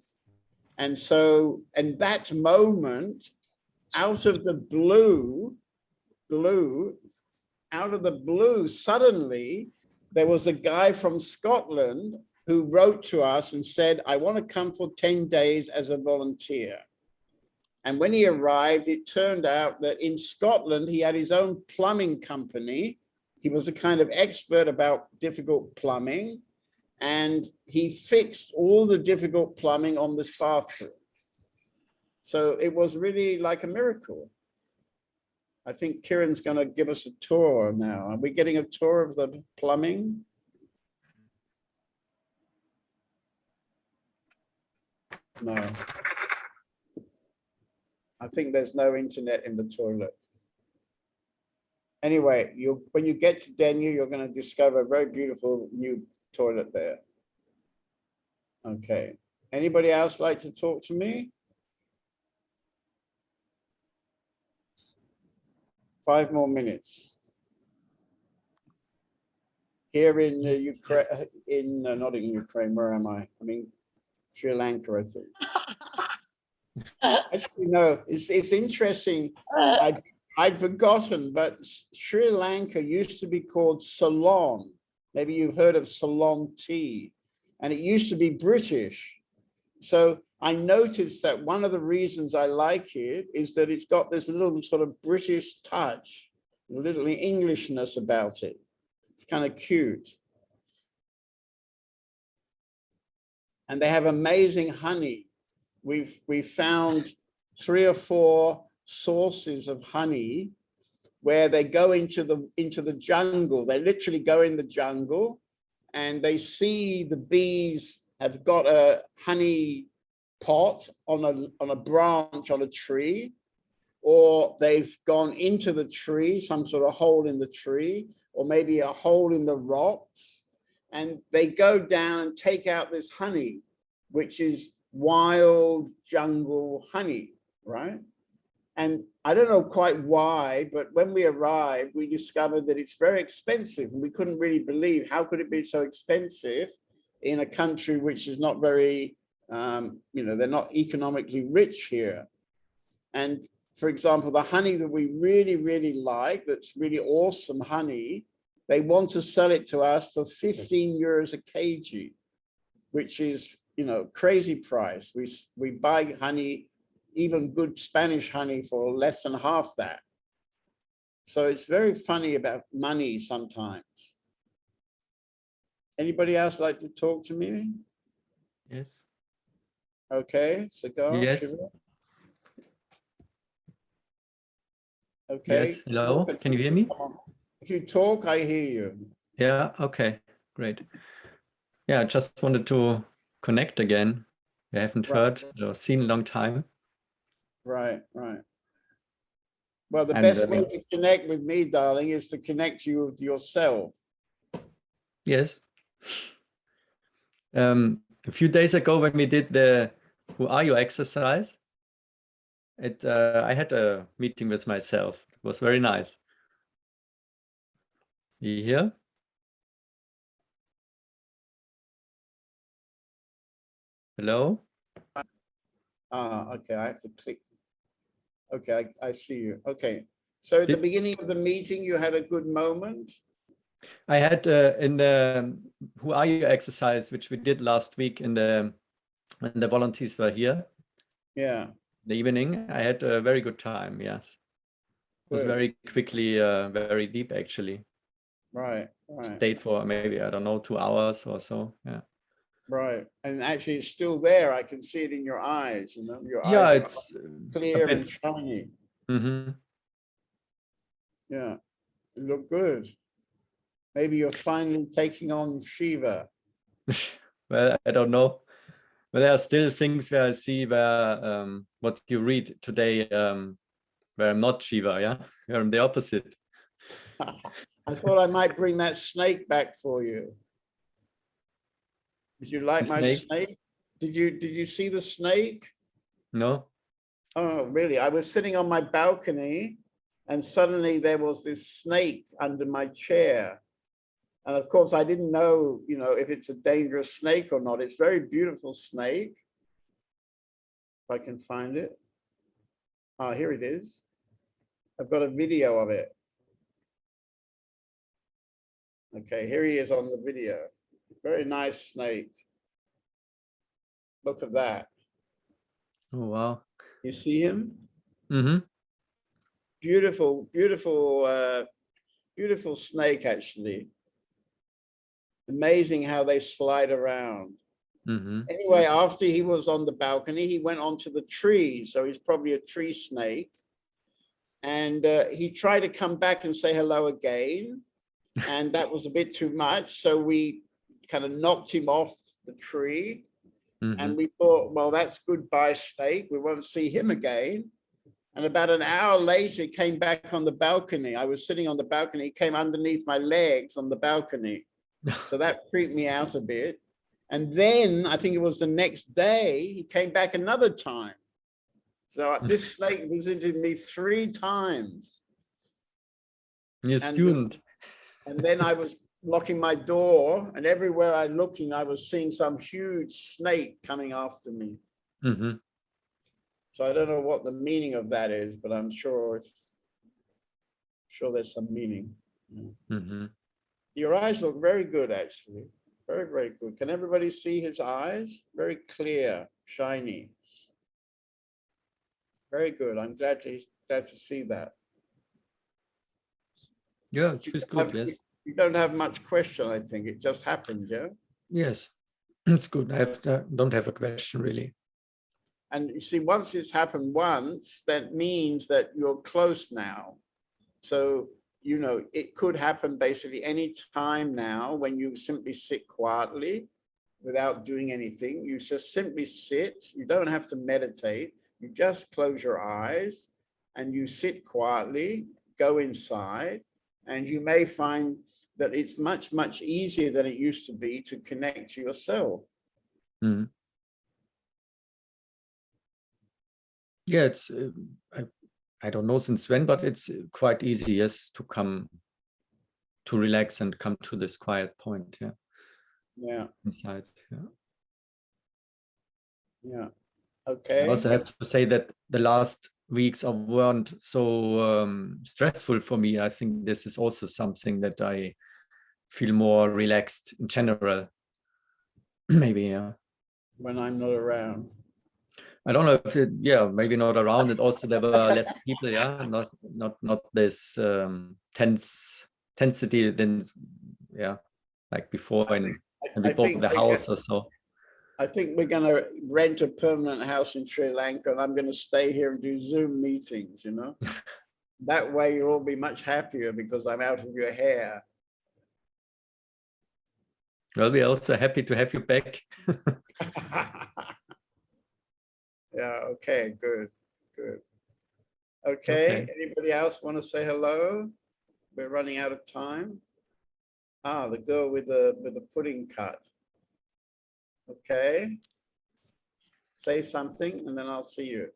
And so, in that moment, out of the blue, suddenly there was a guy from Scotland who wrote to us and said, I want to come for 10 days as a volunteer. And when he arrived, it turned out that in Scotland, he had his own plumbing company. He was a kind of expert about difficult plumbing, and he fixed all the difficult plumbing on this bathroom. So it was really like a miracle. I think Kiran's going to give us a tour now. Are we getting a tour of the plumbing? No. I think there's no internet in the toilet. Anyway, when you get to Denya, you're going to discover a very beautiful new toilet there. Okay. Anybody else like to talk to me? 5 more minutes. Here in Ukraine, not in Ukraine, where am I? I mean, Sri Lanka, I think. Actually, no, it's interesting. I'd forgotten, but Sri Lanka used to be called Ceylon. Maybe you've heard of Ceylon tea, and it used to be British. So I noticed that one of the reasons I like it is that it's got this little sort of British touch, a little Englishness about it. It's kind of cute. And they have amazing honey. We've found 3 or 4 sources of honey where they go into the jungle. They literally go in the jungle and they see the bees have got a honey pot on a branch on a tree, or they've gone into the tree, some sort of hole in the tree, or maybe a hole in the rocks, and they go down and take out this honey, which is wild jungle honey, right? And I don't know quite why, but when we arrived, we discovered that it's very expensive, and we couldn't really believe how could it be so expensive in a country which is not very, they're not economically rich here. And for example, the honey that we really, really like, that's really awesome honey, they want to sell it to us for 15 euros a kg, which is, crazy price. We buy honey, even good Spanish honey, for less than half that. So it's very funny about money sometimes. Anybody else like to talk to me? Yes. Okay, cigar. Yes. Shiva? Okay. Yes. Hello. Can you hear me? If you talk, I hear you. Yeah. Okay. Great. Yeah. I just wanted to connect again. I haven't heard or seen a long time. Right, right. Well, the And, best way to connect with me, darling, is to connect you with yourself. Yes. A few days ago, when we did the "Who Are You" exercise, I had a meeting with myself. It was very nice. You hear? Hello? Okay, I have to click. Okay, I see you. Okay. So at the beginning of the meeting, you had a good moment? I had in the "Who Are You" exercise, which we did last week when the volunteers were here. Yeah. The evening, I had a very good time. Yes. It was Good. very quickly, very deep actually. Right, right. Stayed for maybe, I don't know, 2 hours or so. Yeah. Right. And actually it's still there. I can see it in your eyes, your Yeah, eyes it's are clear and shiny. Mm-hmm. Yeah. You look good. Maybe you're finally taking on Shiva. Well, I don't know. But there are still things where I see where what you read today, where I'm not Shiva, yeah? Where I'm the opposite. I thought I might bring that snake back for you. Did you like my snake? Did you see the snake? No. Oh, really? I was sitting on my balcony and suddenly there was this snake under my chair. And of course, I didn't know, if it's a dangerous snake or not. It's a very beautiful snake. If I can find it. Ah, here it is. I've got a video of it. Okay, here he is on the video. Very nice snake. Look at that. Oh, wow. You see him? Mm-hmm. Beautiful, beautiful, beautiful snake, actually. Amazing how they slide around. Mm-hmm. Anyway, after he was on the balcony, he went onto the tree. So he's probably a tree snake. And he tried to come back and say hello again. And that was a bit too much. So we kind of knocked him off the tree. Mm-hmm. And we thought, well, that's goodbye, snake. We won't see him again. And about an hour later, he came back on the balcony. I was sitting on the balcony. He came underneath my legs on the balcony. So that freaked me out a bit. And then I think it was the next day, he came back another time. So this snake visited me 3 times. You're a student. And then I was locking my door, and everywhere I looking, I was seeing some huge snake coming after me. Mm-hmm. So I don't know what the meaning of that is, but I'm sure there's some meaning. Mhm. Your eyes look very good, actually. Very, very good. Can everybody see his eyes? Very clear, shiny. Very good. I'm glad to see that. Yeah, But it feels good. Yes. you don't have much question, I think. It just happened, yeah? Yes. It's good. Don't have a question really. And you see, once it's happened once, that means that you're close now. So, you know, it could happen basically any time now when you simply sit quietly without doing anything. You just simply sit. You don't have to meditate. You just close your eyes and you sit quietly, go inside, and you may find that it's much, much easier than it used to be to connect to yourself. Mhm. Yeah, it's I don't know since when, but it's quite easy, yes, to relax and come to this quiet point. Yeah. Yeah. Inside. Yeah. Yeah. I Okay. also have to say that the last weeks weren't so stressful for me. I think this is also something that I feel more relaxed in general. Maybe, yeah. When I'm not around. I don't know if maybe not around it. Also, there were less people, yeah, not this tensity than, yeah, like before before the house or so. I think we're going to rent a permanent house in Sri Lanka, and I'm going to stay here and do Zoom meetings, you know. That way you'll all be much happier because I'm out of your hair. Well, we're also happy to have you back. Yeah, okay, good. Okay, anybody else want to say hello? We're running out of time. Ah, the girl with the pudding cut. Okay. Say something and then I'll see you.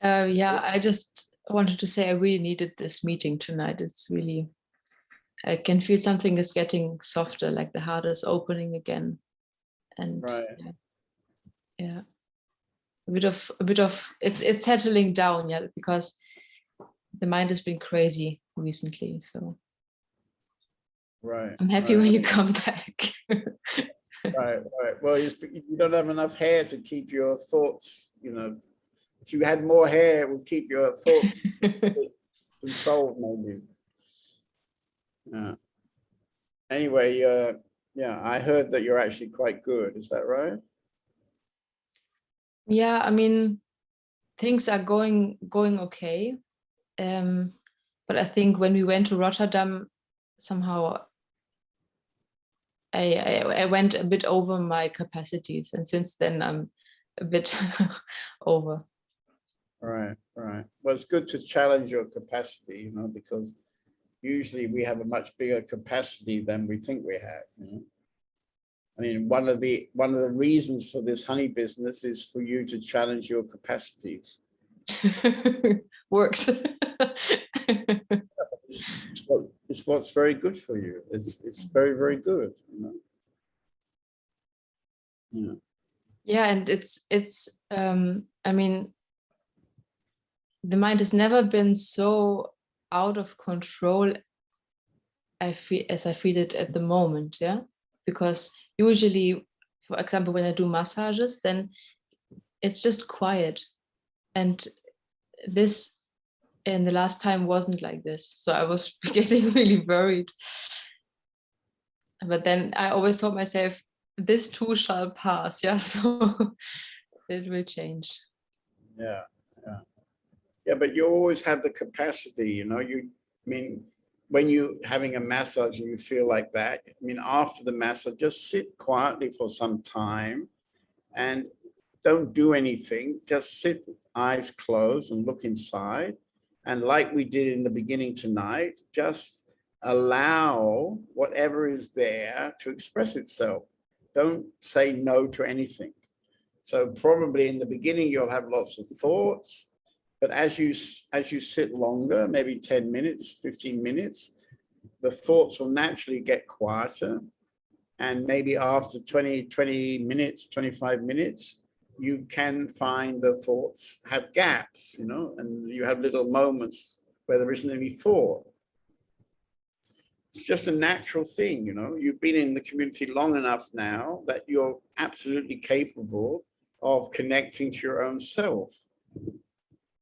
Yeah, I just wanted to say I really needed this meeting tonight. It's really, I can feel something is getting softer, like the heart is opening again. And right. Yeah. A bit of it's settling down, yeah, because the mind has been crazy recently. So Right. I'm happy when you come back. Right. Well, you don't have enough hair to keep your thoughts, you know. If you had more hair, it would keep your thoughts controlled, maybe. Yeah. Anyway, yeah, I heard that you're actually quite good. Is that right? Yeah, I mean, things are going okay. But I think when we went to Rotterdam, somehow I went a bit over my capacities, and since then I'm a bit over. Right. Well, it's good to challenge your capacity, you know, because usually we have a much bigger capacity than we think we have. You know? I mean, one of the reasons for this honey business is for you to challenge your capacities. Works. It's what's very good for you. It's very, very good. You know? Yeah. Yeah, and it's I mean, the mind has never been so out of control I feel it at the moment, yeah, because usually, for example, when I do massages, then it's just quiet, and this in the last time wasn't like this, so I was getting really worried. But then I always told myself, this too shall pass, yeah, so it will change. Yeah. But you always have the capacity, you know. I mean, when you having a massage and you feel like that, I mean, after the massage, just sit quietly for some time and don't do anything. Just sit with eyes closed and look inside. And like we did in the beginning tonight, just allow whatever is there to express itself. Don't say no to anything. So probably in the beginning, you'll have lots of thoughts. But as you sit longer, maybe 10 minutes, 15 minutes, the thoughts will naturally get quieter. And maybe after 20 minutes, 25 minutes, you can find the thoughts have gaps, you know, and you have little moments where there isn't any thought. It's just a natural thing, you know. You've been in the community long enough now that you're absolutely capable of connecting to your own self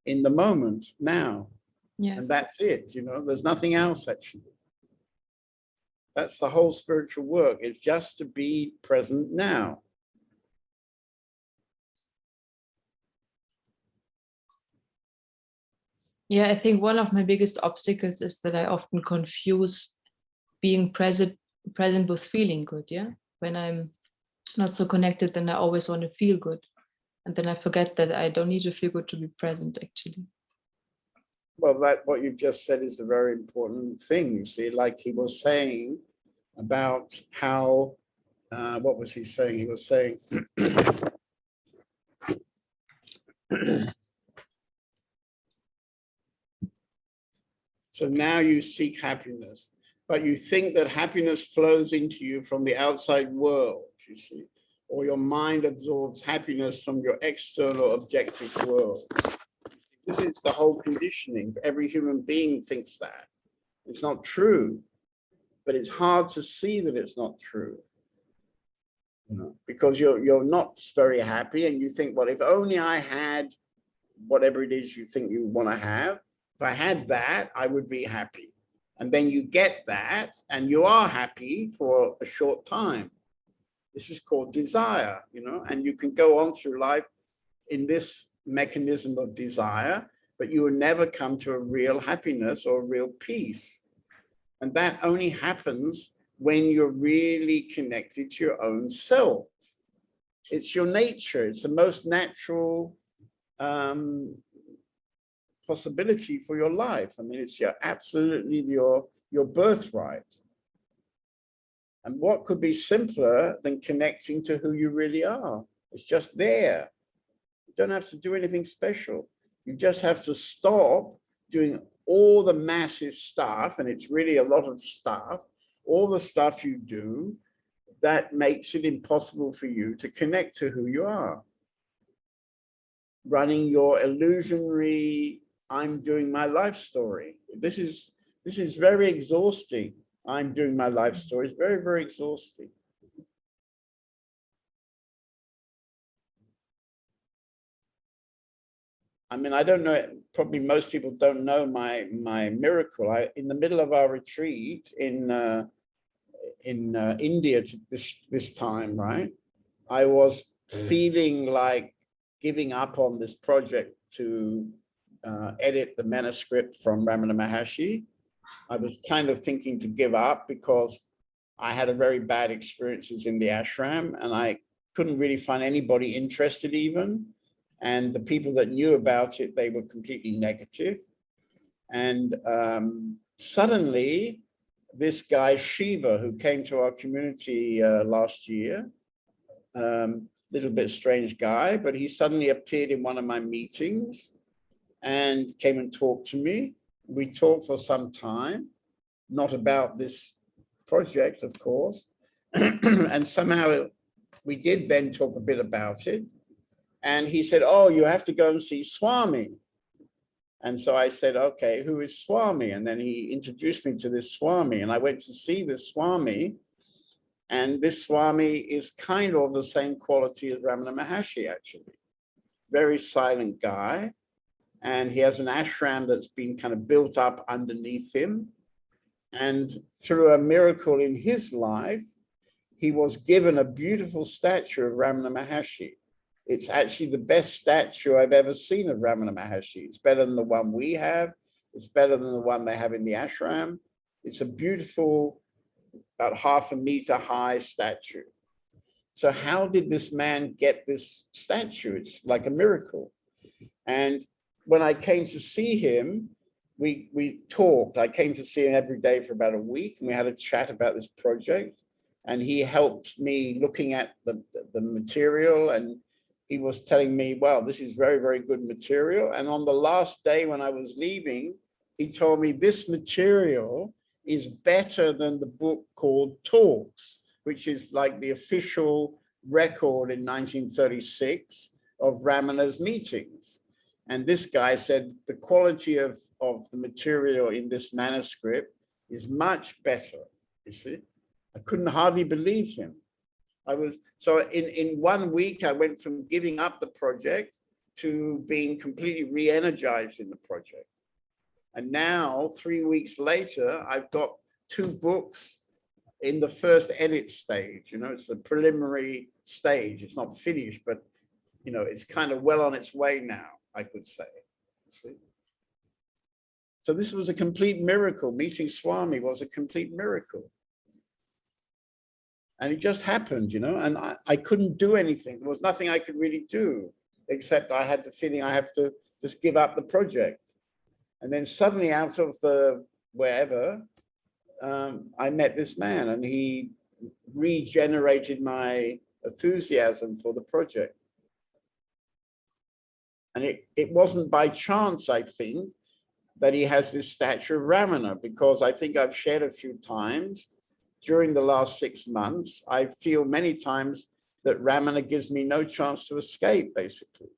in the moment now. Yeah. And that's it, you know, there's nothing else actually. That's the whole spiritual work, is just to be present now. Yeah, I think one of my biggest obstacles is that I often confuse being present with feeling good. Yeah, when I'm not so connected, then I always want to feel good, and then I forget that I don't need to feel good to be present actually. Well, that what you've just said is the very important thing, you see, like he was saying about how, what was he saying? He was saying, so now you seek happiness, but you think that happiness flows into you from the outside world, you see, or your mind absorbs happiness from your external objective world. This is the whole conditioning. Every human being thinks that. It's not true, but it's hard to see that it's not true. You know, because you're not very happy and you think, well, if only I had whatever it is you think you want to have, if I had that, I would be happy. And then you get that and you are happy for a short time. This is called desire, you know, and you can go on through life in this mechanism of desire, but you will never come to a real happiness or real peace. And that only happens when you're really connected to your own self. It's your nature. It's the most natural possibility for your life. I mean, it's absolutely your birthright. And what could be simpler than connecting to who you really are? It's just there. You don't have to do anything special. You just have to stop doing all the massive stuff, and it's really a lot of stuff, all the stuff you do that makes it impossible for you to connect to who you are. Running your illusionary, I'm doing my life story. This is very exhausting. I'm doing my life story. It's very, very exhausting. I mean, I don't know, probably most people don't know my miracle. In the middle of our retreat in India this time, right? I was feeling like giving up on this project to edit the manuscript from Ramana Maharshi. I was kind of thinking to give up because I had a very bad experiences in the ashram and I couldn't really find anybody interested even. And the people that knew about it, they were completely negative. And suddenly, this guy Shiva, who came to our community last year, little bit strange guy, but he suddenly appeared in one of my meetings and came and talked to me. We talked for some time, not about this project, of course. And somehow we did then talk a bit about it. And he said, oh, you have to go and see Swami. And so I said, okay, who is Swami? And then he introduced me to this Swami. And I went to see this Swami. And this Swami is kind of the same quality as Ramana Maharshi, actually. Very silent guy. And he has an ashram that's been kind of built up underneath him. And through a miracle in his life, he was given a beautiful statue of Ramana Maharshi. It's actually the best statue I've ever seen of Ramana Maharshi. It's better than the one we have. It's better than the one they have in the ashram. It's a beautiful, about 0.5 meter high statue. So how did this man get this statue? It's like a miracle. And when I came to see him, we talked. I came to see him every day for about a week, and we had a chat about this project. And he helped me looking at the material, and he was telling me, well, this is very, very good material. And on the last day when I was leaving, he told me this material is better than the book called Talks, which is like the official record in 1936 of Ramana's meetings. And this guy said the quality of the material in this manuscript is much better, you see. I couldn't hardly believe him. So in 1 week, I went from giving up the project to being completely re-energized in the project. And now, 3 weeks later, I've got 2 books in the first edit stage. You know, it's the preliminary stage. It's not finished, but, you know, it's kind of well on its way now, I could say. See? So this was a complete miracle. Meeting Swami was a complete miracle. And it just happened, you know, and I couldn't do anything. There was nothing I could really do, except I had the feeling I have to just give up the project. And then suddenly out of the wherever, I met this man, and he regenerated my enthusiasm for the project. And it wasn't by chance, I think, that he has this statue of Ramana, because I think I've shared a few times during the last 6 months, I feel many times that Ramana gives me no chance to escape, basically.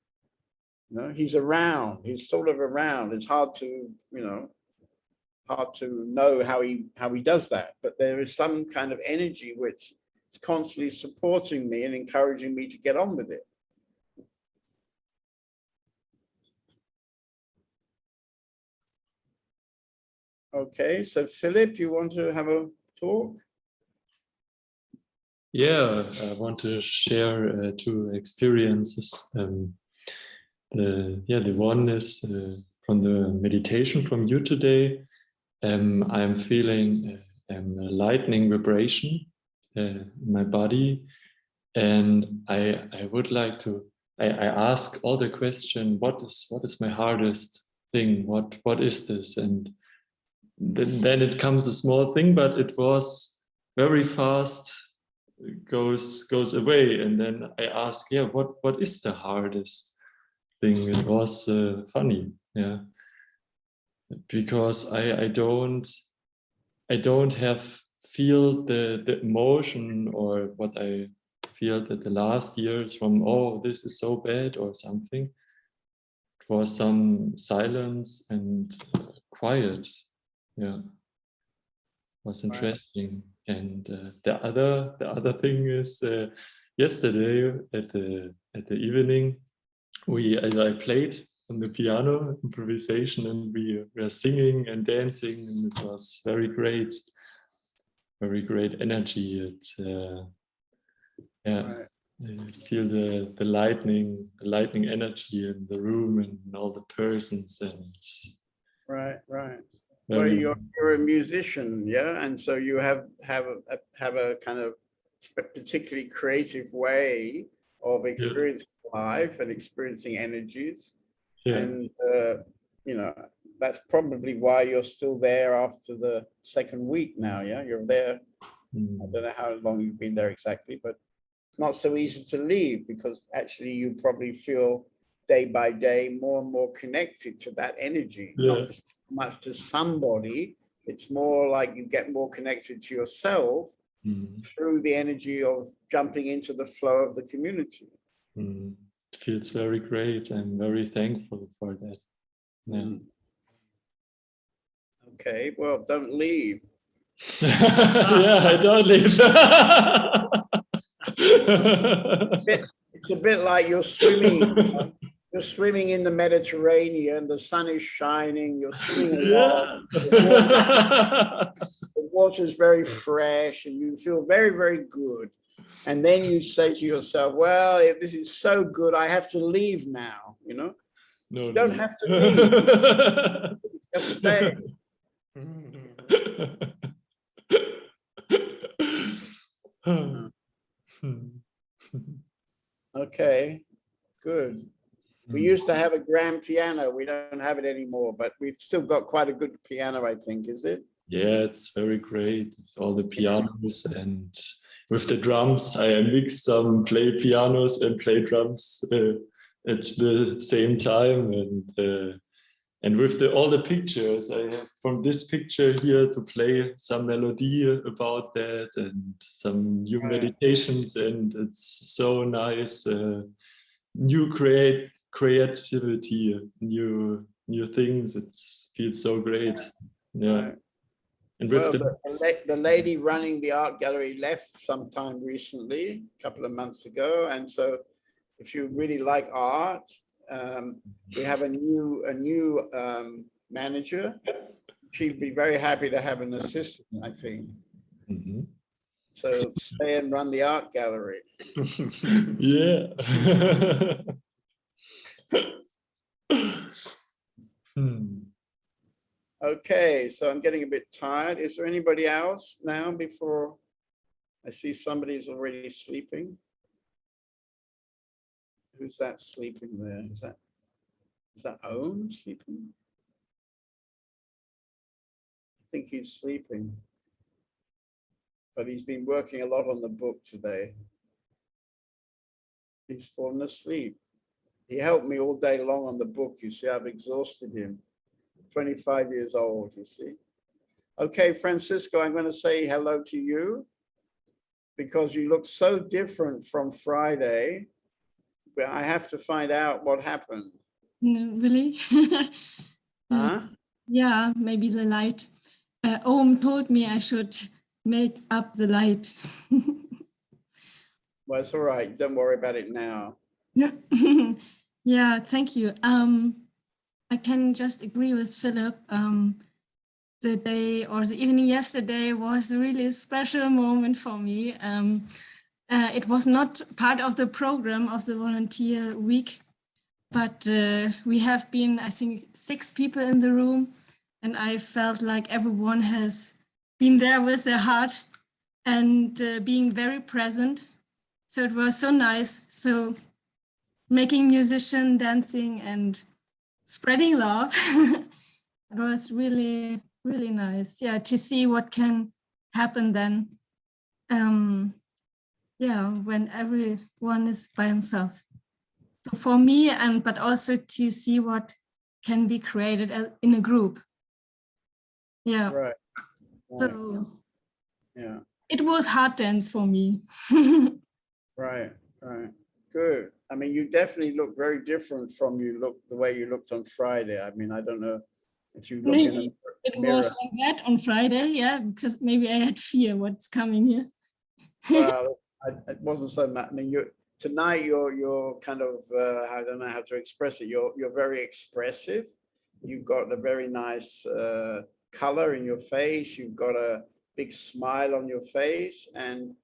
You know, he's around, he's sort of around. It's hard to, you know, hard to know how he does that, but there is some kind of energy which is constantly supporting me and encouraging me to get on with it. Okay, so Philip, you want to have a talk? Yeah, I want to share 2 experiences. The one is from the meditation from you today. I'm feeling a lightning vibration in my body, and I would like to. I ask all the question: what is my hardest thing? What is this? And then it comes a small thing, but it was very fast. Goes away, and then I ask, yeah, what is the hardest thing? It was funny, yeah, because I don't feel the emotion or what I feel that the last years from, oh, this is so bad or something. It was some silence and quiet, yeah. It was interesting. And the other thing is yesterday at the evening, I played on the piano, improvisation, and we were singing and dancing, and it was very great energy. Yeah, I feel the lightning energy in the room and all the persons, and right. Well, you're a musician, yeah, and so you have a kind of particularly creative way of experiencing life and experiencing energies, and you know, that's probably why you're still there after the 2nd week now. Yeah, you're there. I don't know how long you've been there exactly, but it's not so easy to leave, because actually you probably feel day by day more and more connected to that energy. Not much to somebody, it's more like you get more connected to yourself through the energy of jumping into the flow of the community. It feels very great. I'm very thankful for that. Yeah. Okay, well, don't leave. Yeah, I don't leave. It's a bit like you're swimming. You're swimming in the Mediterranean, the sun is shining, you're swimming along, the water's very fresh, and you feel very, very good. And then you say to yourself, well, if this is so good, I have to leave now, you know? No, you don't have to leave. Just stay. Okay, good. We used to have a grand piano. We don't have it anymore, but we've still got quite a good piano, I think, is it? Yeah, it's very great. It's all the pianos, and with the drums, I mix some, play pianos and play drums at the same time. And with all the pictures, I have from this picture here to play some melody about that and some new meditations, and it's so nice. new creativity, new things. It feels so great. Yeah. Right. And with Well, the lady running the art gallery left sometime recently, a couple of months ago, and so if you really like art, we have a new manager. She'd be very happy to have an assistant, I think. So stay and run the art gallery. Yeah. Okay, so I'm getting a bit tired. Is there anybody else now before I see somebody's already sleeping? Who's that sleeping there? Is that Owen sleeping? I think he's sleeping, but he's been working a lot on the book today. He's fallen asleep. He helped me all day long on the book. You see, I've exhausted him. 25 years old, you see. Okay, Francisco, I'm going to say hello to you because you look so different from Friday. But I have to find out what happened. No, really? Huh? Yeah, maybe the light. Ohm told me I should make up the light. Well, it's all right. Don't worry about it now. Yeah, thank you. I can just agree with Philip. The day or the evening yesterday was a really special moment for me. It was not part of the program of the volunteer week, but we have been, I think, 6 people in the room, and I felt like everyone has been there with their heart and being very present. So it was so nice. So making musician, dancing, and spreading love. It was really, really nice. Yeah, to see what can happen then. Yeah, when everyone is by himself. So for me, but also to see what can be created in a group. Yeah. Right. So yeah, it was hard dance for me. right. Good. I mean, you definitely look very different from the way you looked on Friday. I mean, I don't know if you look in a it mirror. was like that on Friday, yeah, because maybe I had fear what's coming here. Well, it wasn't so much. I mean, tonight you're kind of I don't know how to express it. You're very expressive. You've got a very nice color in your face. You've got a big smile on your face, and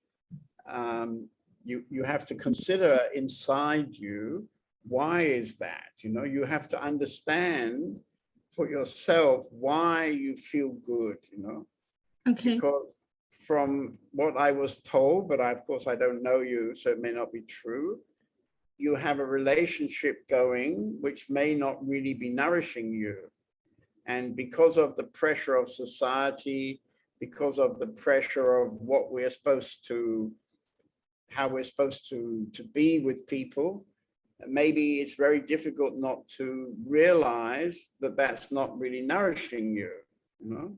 you have to consider inside you, why is that? You know, you have to understand for yourself why you feel good. You know, Okay. because from what I was told, but of course I don't know you, so it may not be true, you have a relationship going which may not really be nourishing you. And because of the pressure of society, because of the pressure of what we're supposed to, how we're supposed to be with people, maybe it's very difficult not to realize that that's not really nourishing you, you know?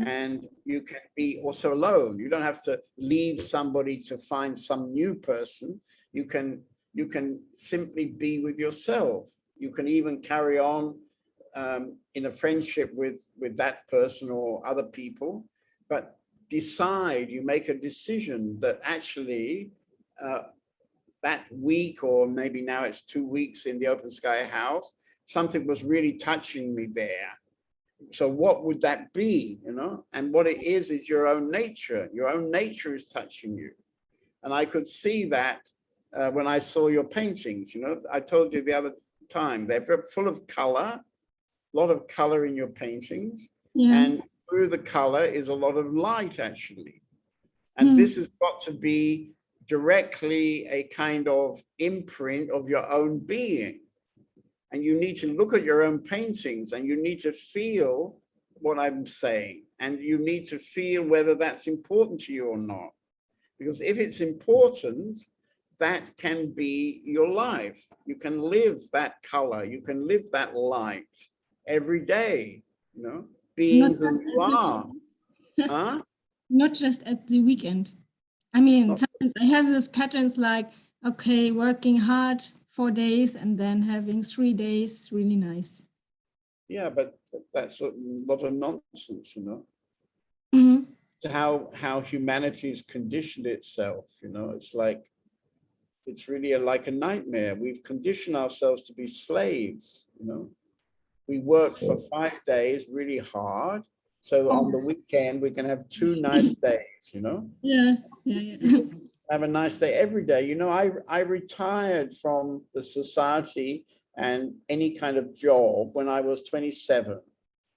And you can be also alone. You don't have to leave somebody to find some new person. You can simply be with yourself. You can even carry on in a friendship with that person or other people, but decide, you make a decision that actually that week, or maybe now it's 2 weeks in the Open Sky House, something was really touching me there. So what would that be, you know? And what it is your own nature. Your own nature is touching you. And I could see that when I saw your paintings, you know. I told you the other time, they're very full of color, a lot of color in your paintings. Yeah. And through the color is a lot of light, actually. And this has got to be directly a kind of imprint of your own being. And you need to look at your own paintings and you need to feel what I'm saying. And you need to feel whether that's important to you or not. Because if it's important, that can be your life. You can live that color, you can live that light every day, you know, being who you are. Huh? Not just at the weekend. I mean, sometimes I have these patterns like, okay, working hard 4 days and then having 3 days, really nice. Yeah, but that's a lot of nonsense, you know. Mhm. How humanity's conditioned itself, you know. It's like, it's really like a nightmare. We've conditioned ourselves to be slaves, you know. We work for 5 days really hard, so on the weekend we can have 2 nice days, you know. Yeah, yeah, yeah. Have a nice day every day. You know, I retired from the society and any kind of job when I was 27,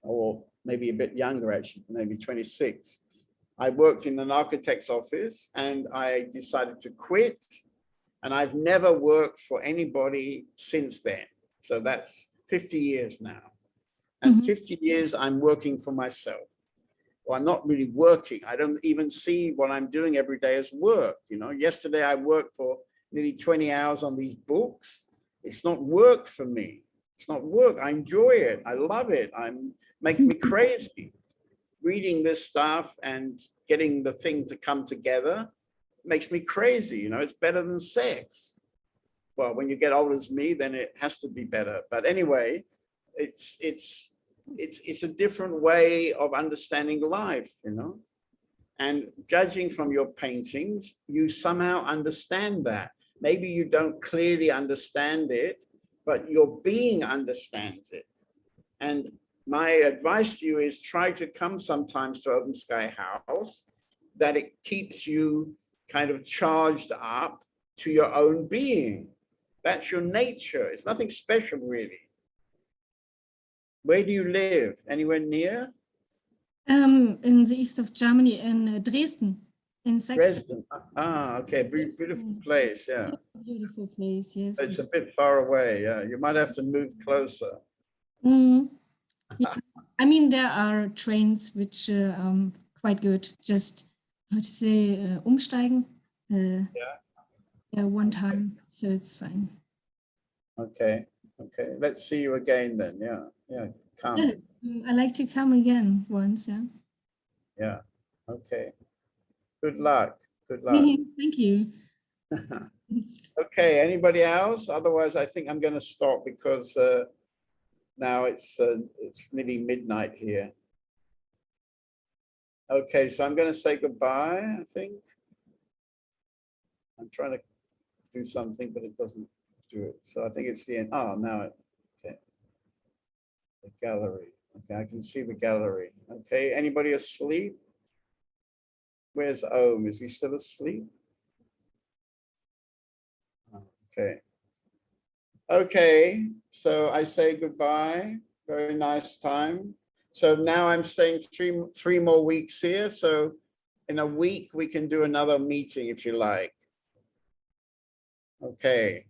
or maybe a bit younger, actually, maybe 26. I worked in an architect's office and I decided to quit, and I've never worked for anybody since then. So that's 50 years now. And 50 years I'm working for myself. Well, I'm not really working. I don't even see what I'm doing every day as work. You know, yesterday I worked for nearly 20 hours on these books. It's not work for me. It's not work. I enjoy it. I love it. I'm making me crazy. Reading this stuff and getting the thing to come together makes me crazy. You know, it's better than sex. Well, when you get old as me, then it has to be better. But anyway, it's a different way of understanding life, you know. And judging from your paintings, you somehow understand that. Maybe you don't clearly understand it, but your being understands it. And my advice to you is try to come sometimes to Open Sky House, that it keeps you kind of charged up to your own being. That's your nature. It's nothing special, really. Where do you live? Anywhere near? In the east of Germany, in Dresden, in Saxony. Dresden. Ah, okay. Beautiful place. Yeah. Beautiful place, yes. It's a bit far away. Yeah. You might have to move closer. Yeah. I mean, there are trains which are quite good. Just, how to say, umsteigen. Yeah, one time. So it's fine. Okay. Okay. Let's see you again then. Yeah. Yeah. Come. Yeah, I like to come again once. Yeah. Yeah. Okay. Good luck. Good luck. Thank you. Okay. Anybody else? Otherwise, I think I'm going to stop because now it's nearly midnight here. Okay. So I'm going to say goodbye, I think. I'm trying to do something, but it doesn't do it. So I think it's the end. Oh, now it, okay. The gallery. Okay, I can see the gallery. Okay, anybody asleep? Where's Om? Is he still asleep? Okay. Okay, so I say goodbye. Very nice time. So now I'm staying three more weeks here. So in a week, we can do another meeting if you like. Okay.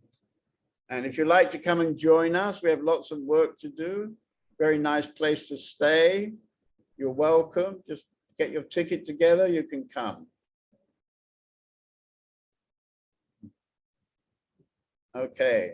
And if you'd like to come and join us, we have lots of work to do. Very nice place to stay. You're welcome. Just get your ticket together. You can come. Okay.